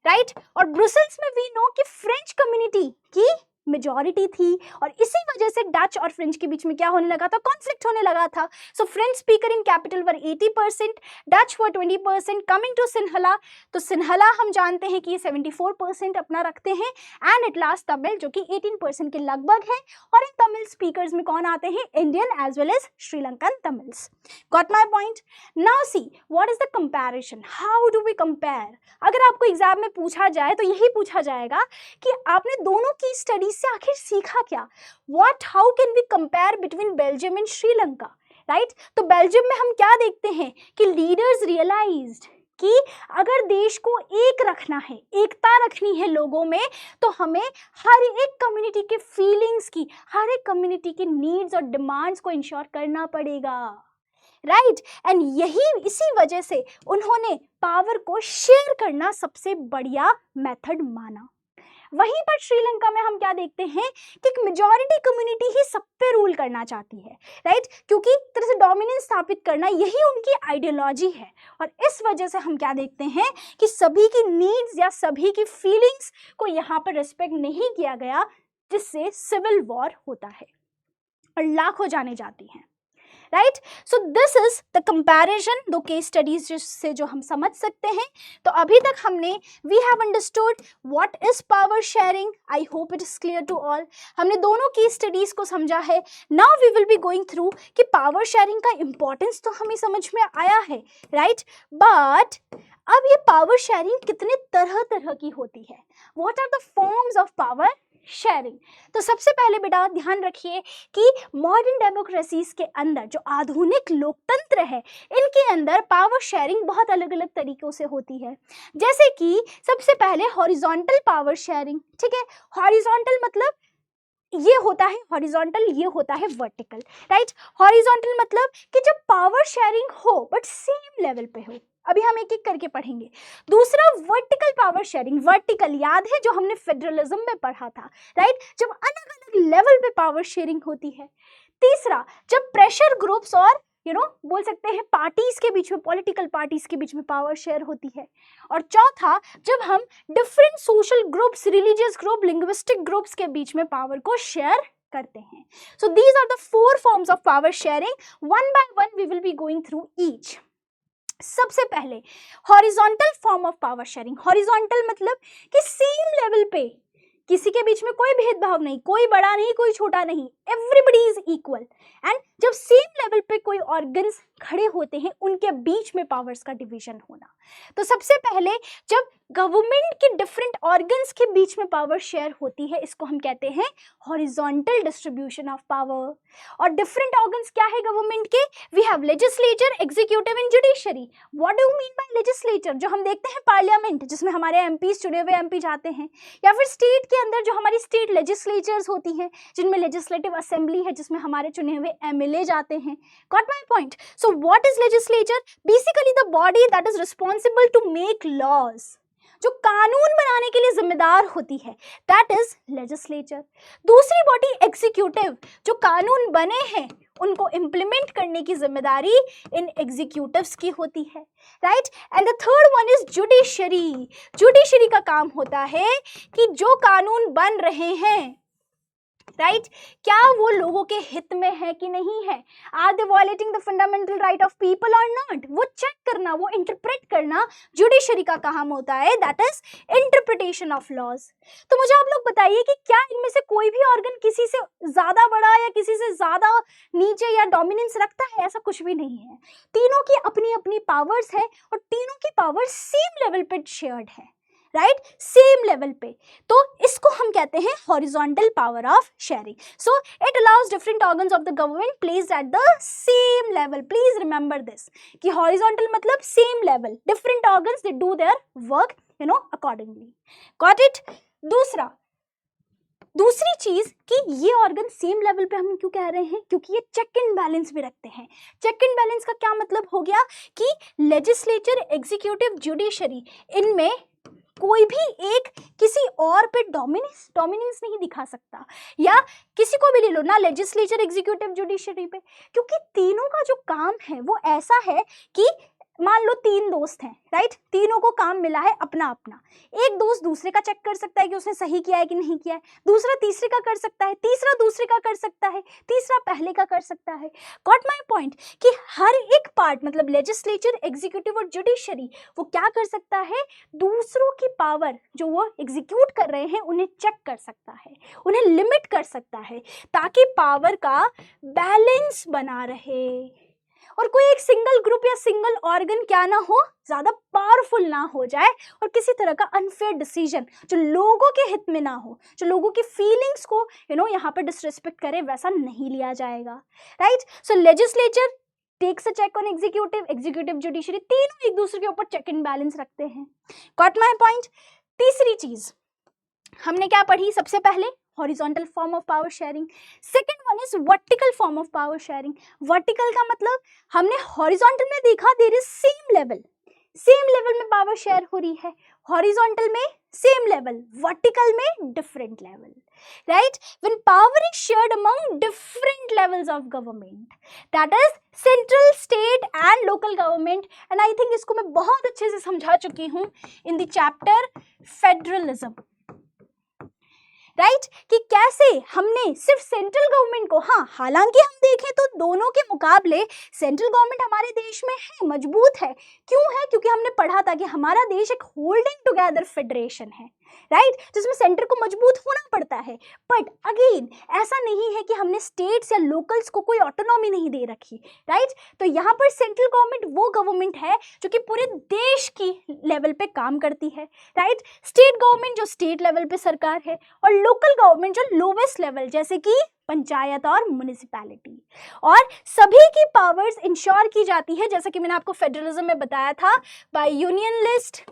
[SPEAKER 1] राइट। और ब्रुसेल्स में वी नो कि फ्रेंच कम्युनिटी की मेजॉरिटी थी, और इसी वजह से डच और फ्रेंच के बीच में क्या होने लगा था, कॉन्फ्लिक्ट होने लगा था। So French speaker in capital were 80%, Dutch were 20%। Coming to Sinhala, तो सिन्हला हम जानते हैं कि ये 74% अपना रखते हैं, एंड एट लास्ट तमिल जो कि 18% के लगभग है। और इन तमिल स्पीकर्स में कौन आते हैं, Indian as well as Sri Lankan Tamils. Got my point. Now see what is the comparison, how do we compare. अगर आपको एग्जाम में पूछा जाए तो यही पूछा जाएगा कि आपने दोनों की स्टडीज से आखिर सीखा क्या, how can we compare between Belgium and Sri Lanka, right. तो बेल्जियम में हम क्या देखते हैं कि लीडर्स रियलाइज्ड कि अगर देश को एक रखना है, एकता रखनी है लोगों में, तो हमें हर एक कम्युनिटी के फीलिंग्स की, हर एक कम्युनिटी की नीड्स और डिमांड्स को इंश्योर करना पड़ेगा, राइट। एंड यही इसी वजह से उन्होंने पावर को शेयर करना सबसे बढ़िया मेथड माना। वहीं पर श्रीलंका में हम क्या देखते हैं कि एक मेजॉरिटी कम्युनिटी ही सब पे रूल करना चाहती है, राइट, क्योंकि एक तरह से डोमिनेंस स्थापित करना यही उनकी आइडियोलॉजी है। और इस वजह से हम क्या देखते हैं कि सभी की नीड्स या सभी की फीलिंग्स को यहाँ पर रिस्पेक्ट नहीं किया गया, जिससे सिविल वॉर होता है और लाखों जाने जाती हैं, right. So this is the comparison, दो केस स्टडीज से जो हम समझ सकते हैं। तो अभी तक हमने we have understood what is power sharing, I hope it is clear to all. हमने दोनों केस स्टडीज को समझा है। Now we will be going through कि पावर शेयरिंग का इंपॉर्टेंस तो हमें समझ में आया है, राइट, बट अब ये पावर शेयरिंग कितने तरह तरह की होती है, what are the forms of power sharing. तो सबसे पहले बेटा ध्यान रखिए कि मॉडर्न डेमोक्रेसीज के अंदर जो आधुनिक लोकतंत्र है, इनके अंदर पावर शेयरिंग बहुत अलग अलग तरीकों से होती है। जैसे कि सबसे पहले हॉरिजॉन्टल पावर शेयरिंग, ठीक है। हॉरिजॉन्टल मतलब ये होता है हॉरिजॉन्टल, ये होता है वर्टिकल, राइट। हॉरिजॉन्टल मतलब कि जब पावर शेयरिंग हो बट सेम लेवल पे हो। अभी हम एक एक करके पढ़ेंगे। दूसरा वर्टिकल पावर शेयरिंग, वर्टिकल याद है जो हमने फेडरलिज्म में पढ़ा था, राइट, जब अलग अलग लेवल पे पावर शेयरिंग होती है। तीसरा जब प्रेशर ग्रुप्स और बोल सकते हैं पार्टीज के बीच में, पॉलिटिकल पार्टीज के बीच में पावर शेयर होती है। और चौथा जब हम different social groups, religious group, linguistic groups के बीच में पावर को शेयर करते हैं। So these are the 4 forms of power sharing, one by one we will be going through each. सबसे पहले horizontal form of power sharing. Horizontal मतलब कि सेम लेवल पे, किसी के बीच में कोई भेदभाव नहीं, कोई बड़ा नहीं, कोई छोटा नहीं, एवरीबडी इज इक्वल। एंड जब सेम लेवल पे कोई ऑर्गन्स खड़े होते हैं, उनके बीच में पावर्स का डिवीजन होना। तो सबसे पहले जब गवर्नमेंट के डिफरेंट ऑर्गन्स के बीच में पावर शेयर होती है, इसको हम कहते हैं हॉरिजॉन्टल डिस्ट्रीब्यूशन ऑफ पावर। और डिफरेंट ऑर्गन्स क्या है गवर्नमेंट के, we have legislature, executive and judiciary. What do you mean by legislature, जो हम देखते हैं पार्लियामेंट, जिसमें हमारे एमपीज, चुने हुए एमपी जाते हैं, या फिर स्टेट के अंदर जो हमारी स्टेट लेजिस्लेचर्स होती हैं, जिनमें लेजिस्लेटिव असेंबली है, जिसमें हमारे चुने हुए एमएलए जाते हैं। Got my point. So what is legislature, basically the body that is responsible to make laws, जो कानून बनाने के लिए जिम्मेदार होती है, दैट इज लेजिस्लेचर। दूसरी बॉडी एग्जीक्यूटिव, जो कानून बने हैं उनको इम्प्लीमेंट करने की जिम्मेदारी इन एग्जीक्यूटिव्स की होती है, right. And the third one is judiciary. Judiciary का काम होता है कि जो कानून बन रहे हैं राइट क्या वो लोगों के हित में है कि नहीं है, are they violating the fundamental right of people और नॉट, वो चेक करना, वो इंटरप्रेट करना जुडिशरी का काम होता है, that is interpretation of laws. तो मुझे आप लोग बताइए कि क्या इनमें से कोई भी ऑर्गन किसी से ज्यादा बड़ा या किसी से ज्यादा नीचे या डोमिनेंस रखता है? ऐसा कुछ भी नहीं है, तीनों की अपनी अपनी पावर्स है और तीनों की पावर सेम लेवल पे शेयर्ड है, राइट सेम लेवल पे। तो इसको हम कहते हैं horizontal power of sharing. So it allows different organs of the government placed at the same level. Please remember this कि हॉरिजॉन्टल मतलब same level, different organs they do their work accordingly. Got it? दूसरी चीज कि ये organ same level पे हम क्यों कह रहे हैं, क्योंकि ये चेक एंड बैलेंस भी रखते हैं। चेक एंड बैलेंस का क्या मतलब हो गया कि लेजिस्लेचर, एग्जीक्यूटिव, जुडिशरी, इनमें कोई भी एक किसी और पे डोमिनेंस नहीं दिखा सकता, या किसी को भी ले लो ना, लेजिस्लेचर, एग्जीक्यूटिव, जुडिशरी पे, क्योंकि तीनों का जो काम है वो ऐसा है कि मान लो तीन दोस्त हैं, राइट, तीनों को काम मिला है अपना अपना। एक दोस्त दूसरे का चेक कर सकता है कि उसने सही किया है कि नहीं किया है, दूसरा तीसरे का कर सकता है, तीसरा दूसरे का कर सकता है, तीसरा पहले का कर सकता है। गॉट माय पॉइंट कि हर एक पार्ट मतलब लेजिस्लेचर, एग्जीक्यूटिव और जुडिशरी वो क्या कर सकता है, दूसरों की पावर जो वो एग्जीक्यूट कर रहे हैं उन्हें चेक कर सकता है, उन्हें लिमिट कर सकता है, ताकि पावर का बैलेंस बना रहे और कोई एक सिंगल ग्रुप या सिंगल ऑर्गन क्या ना हो, ज्यादा पावरफुल ना हो जाए और किसी तरह का अनफेयर डिसीजन जो लोगों के हित में ना हो, जो लोगों की फीलिंग्स को यहाँ पे डिसरिस्पेक्ट करे, वैसा नहीं लिया जाएगा, right. So legislature takes a check on executive, executive judiciary तीनों एक दूसरे के ऊपर चेक एंड बैलेंस रखते हैं। Got my point? तीसरी चीज हमने क्या पढ़ी सबसे पहले, horizontal form of power sharing. Second one is vertical form of power sharing. Vertical का मतलब हमने हॉरिजॉन्टल में देखा देयर इज सेम लेवल में पावर शेयर हो रही है, हॉरिजॉन्टल में सेम लेवल, वर्टिकल में different level, right. When power is shared among different levels of government, that is central, state and local government, and I think इसको मैं बहुत अच्छे से समझा चुकी हूँ in the chapter federalism, right कि कैसे हमने सिर्फ सेंट्रल गवर्नमेंट को, हाँ हालांकि हम देखें तो दोनों के मुकाबले सेंट्रल गवर्नमेंट हमारे देश में है, मजबूत है। क्यों है? क्योंकि हमने पढ़ा था कि हमारा देश एक होल्डिंग टुगेदर फेडरेशन है, राइट, जिसमें सेंटर को मजबूत होना पड़ता है। बट अगेन ऐसा नहीं है कि हमने स्टेट्स या लोकल्स को कोई ऑटोनॉमी नहीं दे रखी, राइट। तो यहाँ पर सेंट्रल गवर्नमेंट वो गवर्नमेंट है जो कि पूरे देश की लेवल पे काम करती है, राइट। स्टेट गवर्नमेंट जो स्टेट लेवल पे सरकार है, और लोकल गवर्नमेंट जो लोवेस्ट लेवल जैसे कि पंचायत और म्युनिसिपैलिटी, और सभी की पावर्स इंश्योर की जाती है, जैसा कि मैंने आपको फेडरलिज्म में बताया था, by union list,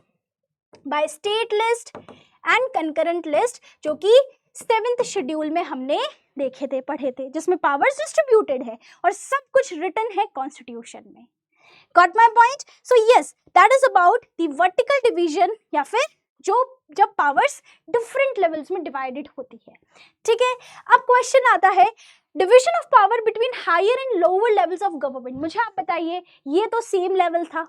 [SPEAKER 1] by state list and concurrent list, जो कि 7th शेड्यूल में हमने देखे थे, पढ़े थे, जिसमें पावर्स डिस्ट्रीब्यूटेड है और सब कुछ रिटन है कॉन्स्टिट्यूशन में। Got my point? So yes, that is about the vertical division, या फिर जब पावर्स डिफरेंट लेवल्स में डिवाइडेड होती है, ठीक है। अब क्वेश्चन आता है, division of power between higher and lower levels of government. मुझे आप बताइए, ये तो सेम लेवल था,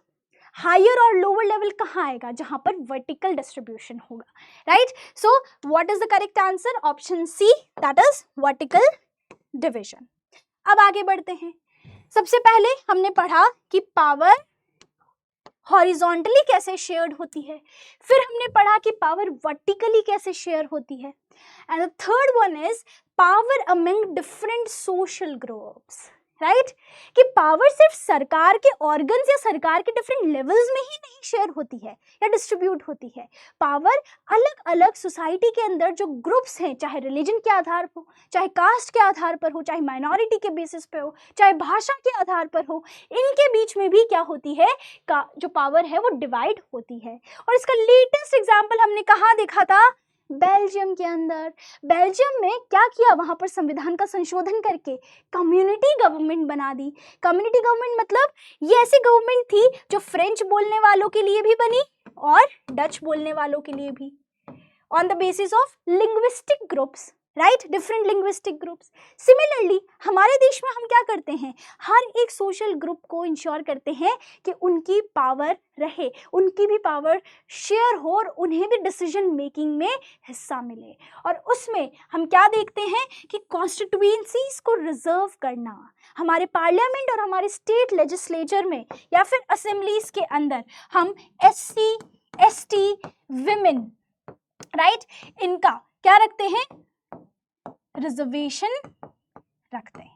[SPEAKER 1] हायर और लोअर लेवल कहाँ आएगा? जहां पर वर्टिकल डिस्ट्रीब्यूशन होगा, right. So what is the correct answer? Option C, that is vertical division. अब आगे बढ़ते हैं। सबसे पहले हमने पढ़ा कि पावर हॉरिजॉन्टली कैसे शेयर्ड होती है, फिर हमने पढ़ा कि पावर वर्टिकली कैसे शेयर होती है, and the third one is power among different social groups, right कि पावर सिर्फ सरकार के ऑर्गन्स या सरकार के डिफरेंट लेवल्स में ही नहीं शेयर होती है या डिस्ट्रीब्यूट होती है। पावर अलग अलग सोसाइटी के अंदर जो ग्रुप्स हैं, चाहे रिलीजन के आधार पर हो, चाहे कास्ट के आधार पर हो, चाहे माइनॉरिटी के बेसिस पे हो, चाहे भाषा के आधार पर हो, इनके बीच में भी क्या होती है, जो पावर है वो डिवाइड होती है। और इसका लेटेस्ट एग्जाम्पल हमने कहाँ देखा था? बेल्जियम के अंदर। बेल्जियम में क्या किया? वहां पर संविधान का संशोधन करके कम्युनिटी गवर्नमेंट बना दी। कम्युनिटी गवर्नमेंट मतलब ये ऐसी गवर्नमेंट थी जो फ्रेंच बोलने वालों के लिए भी बनी और डच बोलने वालों के लिए भी, on the basis of linguistic groups, right, different linguistic groups. Similarly हमारे देश में हम क्या करते हैं, हर एक सोशल ग्रुप को इंश्योर करते हैं कि उनकी पावर रहे, उनकी भी पावर शेयर हो और उन्हें भी डिसीजन मेकिंग में हिस्सा मिले। और उसमें हम क्या देखते हैं कि कॉन्स्टिट्यूएंसीज को रिजर्व करना, हमारे पार्लियामेंट और हमारे स्टेट लेजिस्लेचर में या फिर असेंबलीज के अंदर हम SC ST विमेन, राइट, इनका क्या रखते हैं, रिजर्वेशन रखते हैं।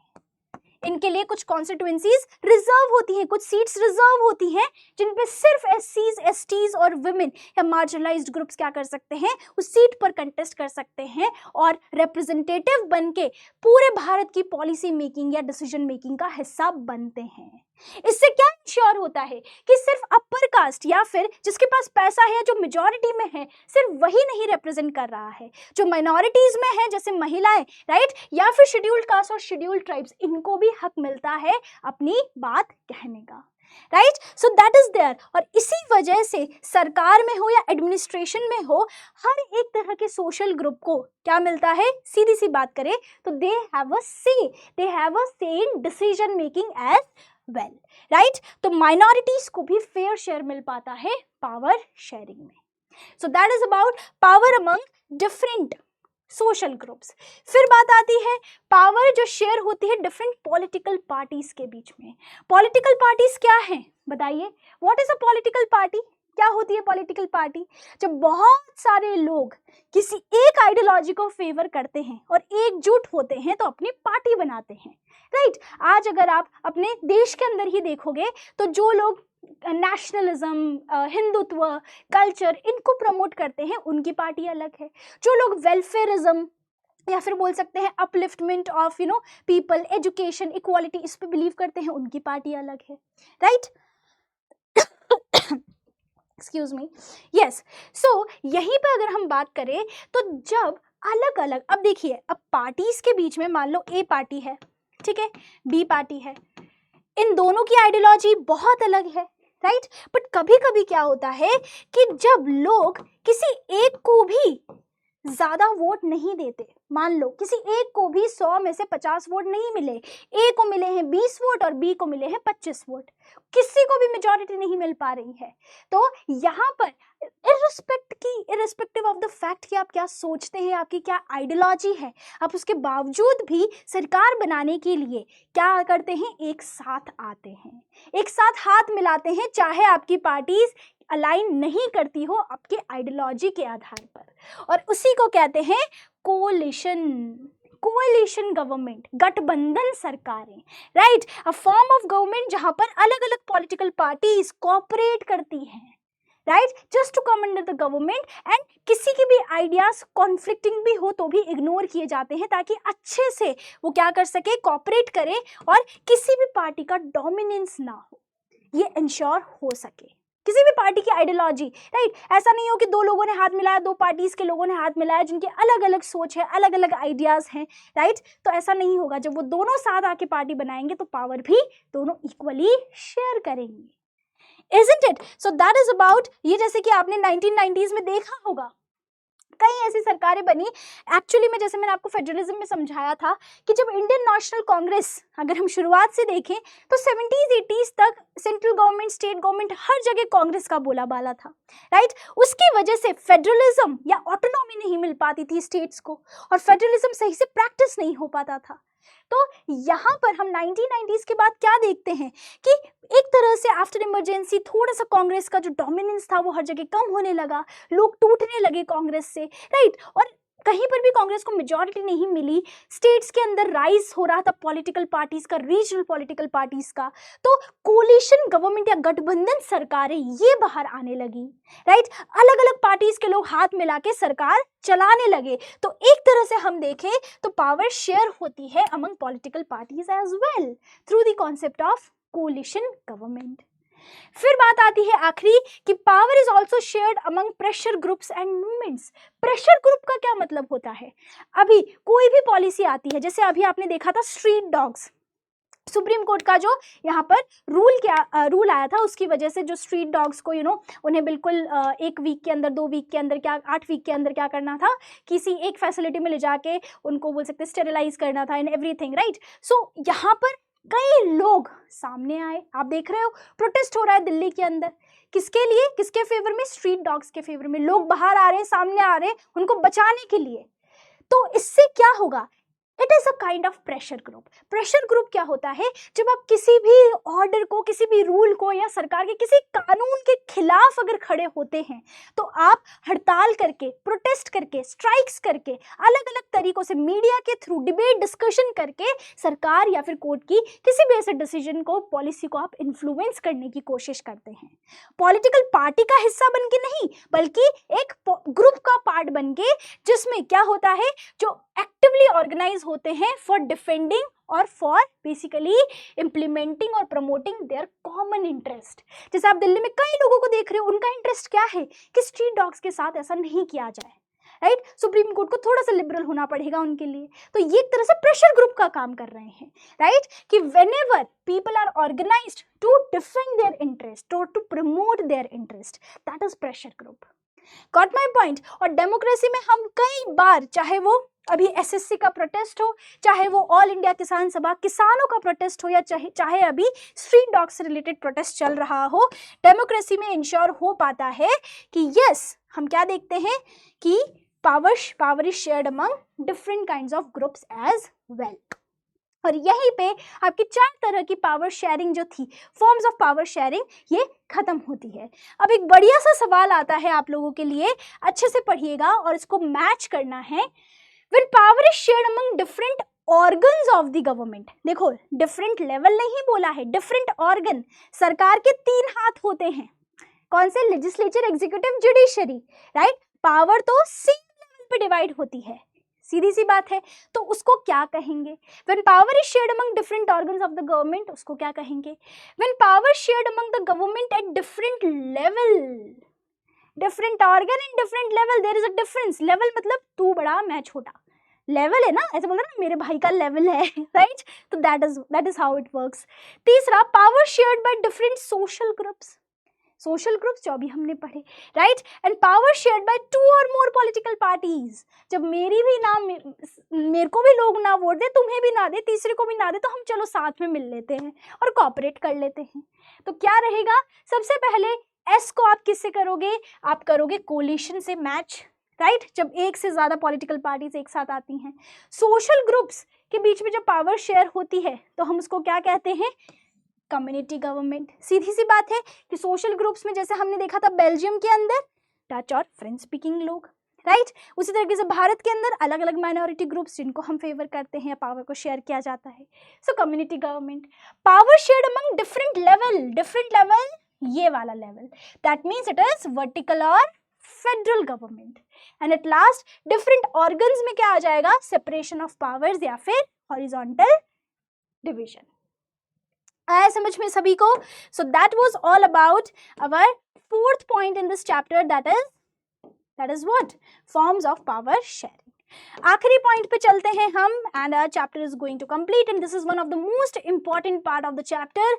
[SPEAKER 1] इनके लिए कुछ कॉन्स्टिट्यूएंसीज रिजर्व होती हैं, कुछ सीट्स रिजर्व होती हैं जिन पे सिर्फ SCs STs और विमेन या मार्जिनलाइज्ड ग्रुप्स क्या कर सकते हैं, उस सीट पर कंटेस्ट कर सकते हैं और रिप्रेजेंटेटिव बन के पूरे भारत की पॉलिसी मेकिंग या डिसीजन मेकिंग का हिस्सा बनते हैं। इससे क्या इंश्योर होता है कि सिर्फ अपर कास्ट या फिर जिसके पास पैसा है, जो मेजॉरिटी में है, सिर्फ वही नहीं रिप्रेजेंट कर रहा है, जो माइनॉरिटीज में है जैसे महिलाएं, राइट, या फिर शेड्यूल्ड कास्ट और शेड्यूल्ड ट्राइब्स, इनको भी हक मिलता है अपनी बात कहने का, right. So that is there. और इसी वजह से सरकार में हो या एडमिनिस्ट्रेशन में हो, हर एक तरह के सोशल ग्रुप को क्या मिलता है, सीधी सी बात करें तो दे have a say in decision making as well, right. तो माइनॉरिटीज को भी फेयर शेयर मिल पाता है पावर शेयरिंग में। सो that is about power among different social groups. फिर बात आती है पावर जो शेयर होती है डिफरेंट पॉलिटिकल पार्टीज के बीच में। पॉलिटिकल पार्टीज क्या हैं बताइए, what is a political party, क्या होती है पॉलिटिकल पार्टी? जब बहुत सारे लोग किसी एक आइडियोलॉजी को फेवर करते हैं और एकजुट होते हैं तो अपनी पार्टी बनाते हैं, राइट। आज अगर आप अपने देश के अंदर ही देखोगे तो जो लोग नेशनलिज्म, हिंदुत्व, कल्चर, इनको प्रमोट करते हैं उनकी पार्टी अलग है। जो लोग वेलफेयरिज्म या फिर बोल सकते हैं upliftment of people, education, equality, इस पे बिलीव करते हैं, उनकी पार्टी अलग है, right. Excuse me, yes. So यहीं पे अगर हम बात करें तो जब अलग अलग, अब देखिए, अब पार्टीज के बीच में मान लो A पार्टी है, ठीक है, B पार्टी है, इन दोनों की आइडियोलॉजी बहुत अलग है, राइट। बट कभी कभी क्या होता है कि जब लोग किसी एक को भी ज्यादा वोट नहीं देते, मान लो किसी एक को भी 100 में से 50 वोट नहीं मिले, A को मिले हैं 20 वोट और B को मिले हैं 25 वोट, किसी को भी मेजॉरिटी नहीं मिल पा रही है, तो यहाँ पर इररिस्पेक्टिव ऑफ द फैक्ट कि आप क्या सोचते हैं, आपकी क्या आइडियोलॉजी है, आप उसके बावजूद भी सरकार बनाने के लिए क्या करते हैं, एक साथ आते हैं, एक साथ हाथ मिलाते हैं, चाहे आपकी पार्टीज अलाइन नहीं करती हो आपके आइडियोलॉजी के आधार पर, और उसी को कहते हैं कोalition गवर्नमेंट, गठबंधन सरकारें, right. A form of government जहां पर अलग अलग पॉलिटिकल पार्टीज कोऑपरेट करती हैं, right, just to come under the government, and किसी की भी आइडियाज कॉन्फ्लिक्टिंग भी हो तो भी इग्नोर किए जाते हैं ताकि अच्छे से वो क्या कर सके, कोऑपरेट करे और किसी भी पार्टी का डोमिनेंस ना हो, ये इंश्योर हो सके, किसी भी पार्टी की आइडियोलॉजी, राइट। ऐसा नहीं हो कि दो लोगों ने हाथ मिलाया, दो पार्टीज के लोगों ने हाथ मिलाया जिनके अलग अलग सोच है, अलग अलग आइडियाज हैं, राइट। तो ऐसा नहीं होगा, जब वो दोनों साथ आके पार्टी बनाएंगे तो पावर भी दोनों इक्वली शेयर करेंगे, isn't it? So that is about, ये जैसे कि आपने 1990s में देखा होगा कई ऐसी सरकारें बनी। एक्चुअली में जैसे मैंने आपको फेडरलिज्म में समझाया था कि जब इंडियन नेशनल कांग्रेस, अगर हम शुरुआत से देखें तो 70s 80s तक सेंट्रल गवर्नमेंट, स्टेट गवर्नमेंट, हर जगह कांग्रेस का बोला बाला था, राइट। उसकी वजह से फेडरलिज्म या ऑटोनॉमी नहीं मिल पाती थी स्टेट्स को और फेडरलिज्म सही से प्रैक्टिस नहीं हो पाता था। तो यहाँ पर हम 1990s के बाद क्या देखते हैं कि एक तरह से आफ्टर इमरजेंसी थोड़ा सा कांग्रेस का जो डोमिनेंस था वो हर जगह कम होने लगा, लोग टूटने लगे कांग्रेस से, राइट। और कहीं पर भी कांग्रेस को मेजॉरिटी नहीं मिली, स्टेट्स के अंदर राइज हो रहा था पॉलिटिकल पार्टीज का, रीजनल पॉलिटिकल पार्टीज का, तो कोलिशन गवर्नमेंट या गठबंधन सरकारें ये बाहर आने लगी, राइट। अलग अलग पार्टीज के लोग हाथ मिला के सरकार चलाने लगे, तो एक तरह से हम देखें तो पावर शेयर होती है among political parties as well through the concept of coalition government. फिर बात आती है आखिरी कि power is also shared among pressure groups and movements. Pressure group का क्या मतलब होता है? अभी कोई भी पॉलिसी आती है, जैसे अभी आपने देखा था स्ट्रीट डॉग्स, सुप्रीम कोर्ट का जो यहाँ पर रूल आया था, उसकी वजह से जो स्ट्रीट डॉग्स को उन्हें बिल्कुल 1 वीक के अंदर, 2 वीक के अंदर, क्या 8 वीक के अंदर क्या करना था, किसी एक फैसिलिटी में ले जाके उनको बोल सकते स्टेरिलाइज करना था एंड एवरीथिंग, राइट। सो यहाँ पर कई लोग सामने आए, आप देख रहे हो प्रोटेस्ट हो रहा है दिल्ली के अंदर, किसके लिए, किसके फेवर में, स्ट्रीट डॉग्स के फेवर में। लोग बाहर आ रहे हैं, सामने आ रहे हैं उनको बचाने के लिए। तो इससे क्या होगा, it is a kind of pressure group. Pressure group क्या होता है, जब आप किसी भी ऑर्डर को, किसी भी रूल को या सरकार के किसी कानून के खिलाफ अगर खड़े होते हैं तो आप हड़ताल करके, प्रोटेस्ट करके, स्ट्राइक्स करके, अलग अलग तरीकों से मीडिया के थ्रू डिबेट डिस्कशन करके सरकार या फिर कोर्ट की किसी भी ऐसे डिसीजन को, पॉलिसी को आप इन्फ्लुएंस करने की कोशिश करते हैं। पॉलिटिकल पार्टी का हिस्सा बन के नहीं, बल्कि एक ग्रुप का पार्ट बन के, जिसमें क्या होता है, जो एक्टिवली ऑर्गेनाइज होते हैं फॉर डिफेंडिंग और फॉर बेसिकली इम्प्लीमेंटिंग और प्रमोटिंग देयर कॉमन इंटरेस्ट। जैसे आप दिल्ली में कई लोगों को देख रहे हो, उनका इंटरेस्ट क्या है कि स्ट्रीट डॉग्स के साथ ऐसा नहीं किया जाए, राइट। सुप्रीम कोर्ट को थोड़ा सा लिबरल होना पड़ेगा उनके लिए। तो ये एक तरह से प्रेशर ग्रुप का काम कर रहे हैं, राइट, कि whenever people are organised to defend their interest और to promote their interest, that is pressure group. Got my point. और डेमोक्रेसी में हम कई बार, चाहे वो अभी एसएससी का प्रोटेस्ट हो, चाहे वो ऑल इंडिया किसान सभा किसानों का प्रोटेस्ट हो, या चाहे अभी स्ट्रीट डॉग से रिलेटेड प्रोटेस्ट चल रहा हो, डेमोक्रेसी में इंश्योर हो पाता है कि यस, हम क्या देखते हैं कि power is shared among different kinds of groups as well. और यहीं पे आपकी 4 तरह की पावर शेयरिंग जो थी, फॉर्म्स ऑफ पावर शेयरिंग, ये खत्म होती है। अब एक बढ़िया सा सवाल आता है आप लोगों के लिए, अच्छे से पढ़िएगा और इसको मैच करना है। When power is shared among different organs of the government, देखो डिफरेंट लेवल नहीं बोला है, डिफरेंट ऑर्गन। सरकार के 3 हाथ होते हैं, कौन से, legislature, executive, judiciary, right. Power तो सेम लेवल पे डिवाइड होती है, सीधी सी बात है। तो उसको क्या कहेंगे, when power is shared among different organs of the government, उसको क्या कहेंगे, when power shared among the government at different level, different organ in different level, there is a difference. Level मतलब तू बड़ा मैं छोटा, लेवल है ना, ऐसे बोलते ना मेरे भाई का लेवल है, राइट। तो that is how it works. तीसरा, power shared by different social groups, social groups जो अभी हमने पढ़े, right. And power shared by 2 और मोर पॉलिटिकल पार्टीज, जब मेरे को भी लोग ना वोट दे, तुम्हें भी ना दे, तीसरे को भी ना दे, तो हम चलो साथ में मिल लेते हैं और कोऑपरेट कर लेते हैं। तो क्या रहेगा, सबसे पहले एस को आप किससे करोगे, आप करोगे कोलिशन से मैच, राइट, जब एक से ज्यादा पॉलिटिकल पार्टीज एक साथ आती हैं। सोशल ग्रुप्स के बीच में जब पावर शेयर होती है तो हम उसको क्या कहते हैं, कम्युनिटी गवर्नमेंट। सीधी सी बात है कि सोशल ग्रुप्स में जैसे हमने देखा था बेल्जियम के अंदर डच और फ्रेंच स्पीकिंग लोग, राइट, उसी तरीके से भारत के अंदर अलग अलग माइनॉरिटी ग्रुप्स जिनको हम फेवर करते हैं, पावर को शेयर किया जाता है। So community government, power shared among different level, ये वाला level, that means it is vertical और federal government. And at last different organs में क्या आ जाएगा, सेपरेशन ऑफ पावर्स या फिर हॉरिजॉन्टल डिवीजन। आया समझ में सभी को? So that was all about our 4th point in this chapter, that is what, forms of power sharing. आखिरी पॉइंट पे चलते हैं हम, and our chapter is going to complete, and this is one of the most important part of the chapter,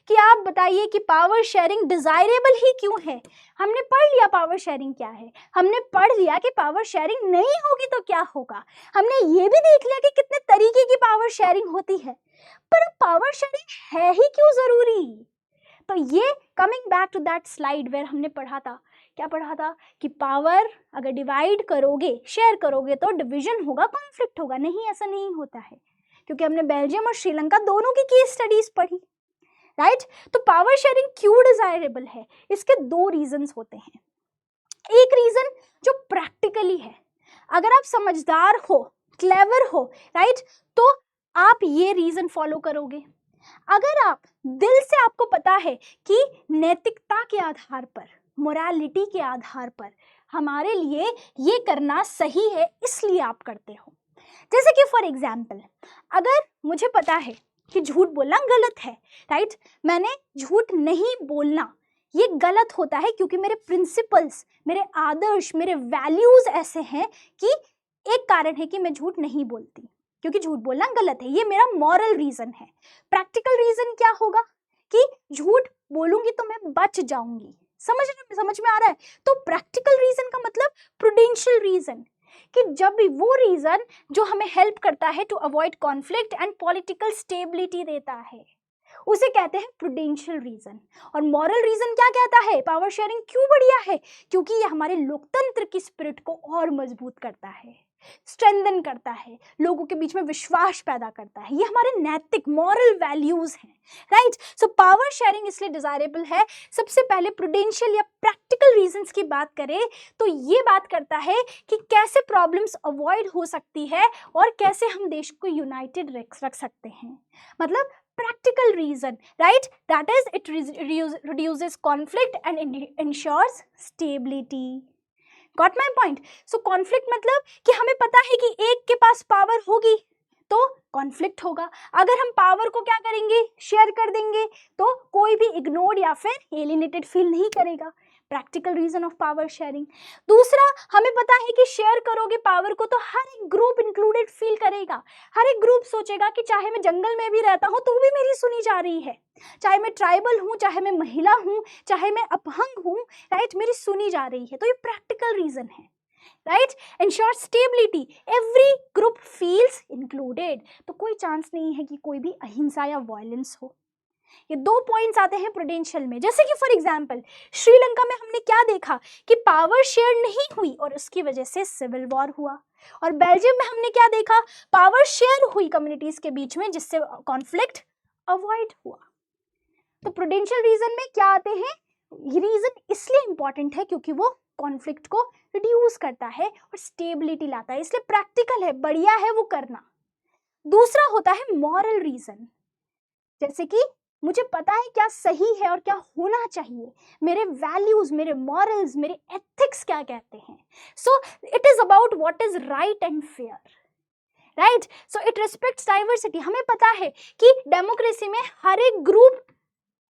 [SPEAKER 1] कि आप बताइए कि power sharing desirable ही क्यों है। हमने पढ़ लिया पावर शेयरिंग क्या है, हमने पढ़ लिया कि पावर शेयरिंग नहीं होगी तो क्या होगा, हमने ये भी देख लिया कि कितने तरीके की पावर शेयरिंग होती है, पर पावर शेयरिंग है ही क्यों जरूरी। तो ये coming back to that slide where हमने पढ़ा था, क्या पढ़ा था कि पावर अगर डिवाइड करोगे, शेयर करोगे तो डिवीजन होगा, कॉन्फ्लिक्ट होगा। नहीं, ऐसा नहीं होता है, क्योंकि हमने बेल्जियम और श्रीलंका दोनों की केस स्टडीज पढ़ी, राइट। तो पावर शेयरिंग क्यों डिजायरेबल है, इसके 2 रीजंस होते हैं। एक रीजन जो प्रैक्टिकली है, अगर आप समझदार हो, क्लेवर हो, राइट, तो आप ये रीजन फॉलो करोगे। अगर आप दिल से, आपको पता है कि नैतिकता के आधार पर, मोरालिटी के आधार पर हमारे लिए ये करना सही है, इसलिए आप करते हो। जैसे कि फॉर एग्जाम्पल, अगर मुझे पता है कि झूठ बोलना गलत है, राइट, मैंने झूठ नहीं बोलना, ये गलत होता है क्योंकि मेरे प्रिंसिपल्स, मेरे आदर्श, मेरे वैल्यूज ऐसे हैं कि एक कारण है कि मैं झूठ नहीं बोलती, क्योंकि झूठ बोलना गलत है, ये मेरा मॉरल रीजन है। प्रैक्टिकल रीजन क्या होगा कि झूठ बोलूंगी तो मैं बच जाऊंगी। समझ में आ रहा है? तो प्रैक्टिकल रीजन का मतलब प्रूडेंशियल रीजन, कि जब भी वो रीजन जो हमें हेल्प करता है to avoid conflict and political stability देता है, उसे कहते हैं प्रूडेंशियल रीजन। और मॉरल रीजन क्या कहता है? पावर शेयरिंग क्यों बढ़िया है? क्योंकि ये हमारे लोकतंत्र की स्पिरिट को और मजबूत करता है, स्ट्रेंथन करता है, लोगों के बीच में विश्वास पैदा करता है। ये हमारे नैतिक मॉरल वैल्यूज हैं, राइट? सो पावर शेयरिंग इसलिए डिजायरेबल है। सबसे पहले प्रूडेंशियल या प्रैक्टिकल रीजंस की बात करें तो ये बात करता है कि कैसे प्रॉब्लम्स अवॉइड हो सकती है और कैसे हम देश को यूनाइटेड रख सकते हैं। मतलब practical reason, right? That is, it reduces conflict and ensures stability. Got my point? So conflict मतलब कि हमें पता है कि एक के पास पावर होगी तो कॉन्फ्लिक्ट होगा। अगर हम पावर को क्या करेंगे, शेयर कर देंगे, तो कोई भी इग्नोर्ड या फिर एलिनेटेड फील नहीं करेगा। Practical reason of power sharing. दूसरा, हमें पता है कि शेयर करोगे पावर को तो हर एक ग्रुप इंक्लूडेड फील करेगा। हर एक ग्रुप सोचेगा कि चाहे मैं जंगल में भी रहता हूँ तो भी मेरी सुनी जा रही है, चाहे मैं ट्राइबल हूँ, चाहे मैं महिला हूँ, चाहे मैं अपहंग हूँ, राइट, मेरी सुनी जा रही है। तो ये प्रैक्टिकल रीजन है, right? Ensure stability, every group feels included. तो कोई चांस नहीं है कि कोई भी अहिंसा या वायलेंस हो। ये दो पॉइंट्स आते हैं प्रूडेंशियल में। जैसे कि फॉर एग्जांपल श्रीलंका में हमने क्या देखा कि पावर शेयर नहीं हुई और उसकी वजह से सिविल वॉर हुआ। और बेल्जियम में हमने क्या देखा, पावर शेयर हुई कम्युनिटीज के बीच में, जिससे कॉन्फ्लिक्ट अवॉइड हुआ। तो प्रूडेंशियल रीजन में क्या आते हैं? ये रीजन इसलिए इंपॉर्टेंट है क्योंकि वो कॉन्फ्लिक्ट को रिड्यूस करता है और स्टेबिलिटी लाता है, इसलिए प्रैक्टिकल है, बढ़िया है वो करना। दूसरा होता है मॉरल रीजन, जैसे कि मुझे पता है क्या सही है और क्या होना चाहिए, मेरे वैल्यूज, मेरे मॉरल्स, मेरे एथिक्स क्या कहते हैं। So it is about what is right and fair, right? So it respects diversity. हमें पता है कि डेमोक्रेसी में हर एक ग्रुप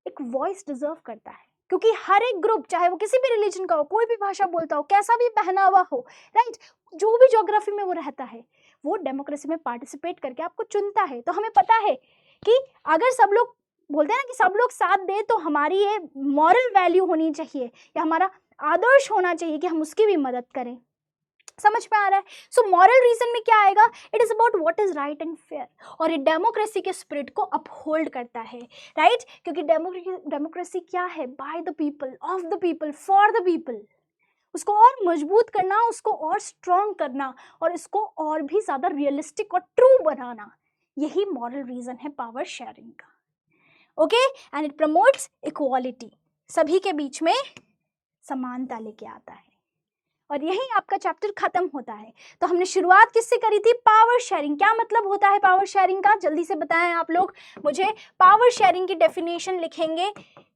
[SPEAKER 1] एक वॉइस डिजर्व करता है, क्योंकि हर एक ग्रुप, चाहे वो किसी भी रिलीजन का हो, कोई भी भाषा बोलता हो, कैसा भी पहनावा हो, राइट, जो भी ज्योग्राफी में वो रहता है, वो डेमोक्रेसी में पार्टिसिपेट करके आपको चुनता है। तो हमें पता है कि अगर सब लोग बोलते हैं ना कि सब लोग साथ दे, तो हमारी ये मॉरल वैल्यू होनी चाहिए या हमारा आदर्श होना चाहिए कि हम उसकी भी मदद करें। समझ में आ रहा है? सो मॉरल रीजन में क्या आएगा? It is about what is right and fair, और ये डेमोक्रेसी के स्पिरिट को अपहोल्ड करता है, राइट? क्योंकि डेमोक्रेसी क्या है? By the people, of the people, for the people. उसको और मजबूत करना, उसको और स्ट्रॉन्ग करना, और इसको और भी ज्यादा रियलिस्टिक और ट्रू बनाना, यही मॉरल रीजन है पावर शेयरिंग का। Okay, and it promotes equality, सभी के बीच में समानता लेके आता है। और यही आपका चैप्टर खत्म होता है। तो हमने शुरुआत किससे करी थी? Power sharing. क्या मतलब होता है पावर शेयरिंग का? जल्दी से बताएं आप लोग मुझे। पावर शेयरिंग की डेफिनेशन लिखेंगे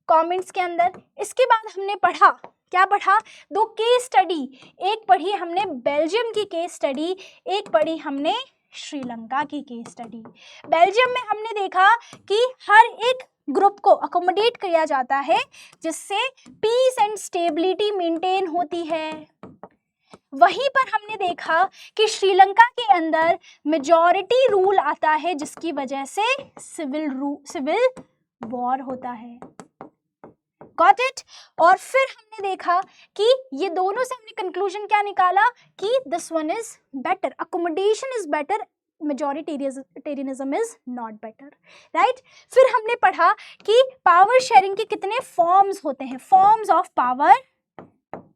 [SPEAKER 1] कमेंट्स के अंदर। इसके बाद हमने पढ़ा, क्या पढ़ा? दो केस स्टडी, एक पढ़ी हमने बेल्जियम की केस स्टडी, एक पढ़ी हमने श्रीलंका की केस स्टडी। बेल्जियम में हमने देखा कि हर एक ग्रुप को अकोमोडेट किया जाता है जिससे पीस एंड स्टेबिलिटी मेंटेन होती है। वहीं पर हमने देखा कि श्रीलंका के अंदर मेजॉरिटी रूल आता है, जिसकी वजह से सिविल वॉर होता है। Got it? और फिर हमने देखा कि ये दोनों से हमने कंक्लूजन क्या निकाला कि this one is better, accommodation is better, majoritarianism is not better, right? फिर हमने पढ़ा कि पावर शेयरिंग के कितने फॉर्म्स होते हैं, फॉर्म्स ऑफ पावर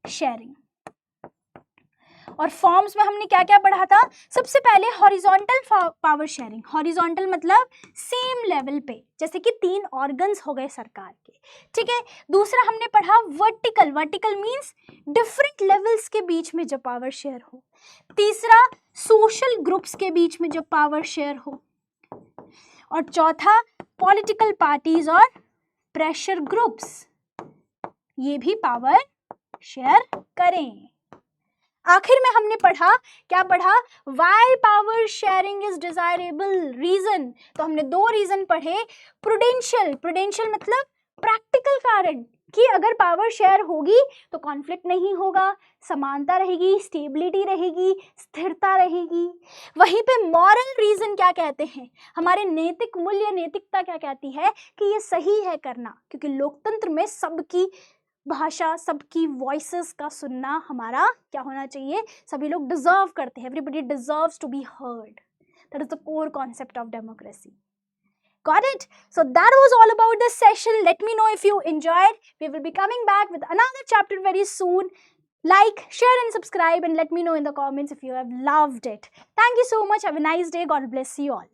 [SPEAKER 1] शेयरिंग। और फॉर्म्स में हमने क्या क्या पढ़ा था? सबसे पहले हॉरिजॉन्टल पावर शेयरिंग। हॉरिजॉन्टल मतलब सेम लेवल पे, जैसे कि 3 ऑर्गन्स हो गए सरकार के, ठीक है। दूसरा हमने पढ़ा vertical. Vertical means different levels के बीच में जब पावर शेयर हो। तीसरा सोशल ग्रुप्स के बीच में जब पावर शेयर हो। और चौथा पॉलिटिकल पार्टीज और प्रेशर ग्रुप्स, ये भी पावर शेयर करें। आखिर में हमने पढ़ा, क्या पढ़ा? Why power sharing is desirable reason. तो हमने 2 रीजन पढ़े। प्रूडेंशियल, प्रूडेंशियल मतलब प्रैक्टिकल कारण कि अगर पावर शेयर होगी तो कॉन्फ्लिक्ट नहीं होगा, समानता रहेगी, स्टेबिलिटी रहेगी, स्थिरता रहेगी। वहीं पे मॉरल रीजन क्या कहते हैं, हमारे नैतिक मूल्य, नैतिकता क्या कहती है कि ये सही है करना, क्योंकि लोकतंत्र में सबकी भाषा, सबकी वॉइसेस का सुनना हमारा क्या होना चाहिए, सभी लोग डिजर्व करते हैं, everybody deserves to be heard. That is the core concept of democracy. Got it? So that was all about this session. Let me know if you enjoyed. We will be coming back with another chapter very soon. Like, share and subscribe, and let me know in the comments if you have loved it. Thank you so much. Have a nice day. God bless you all.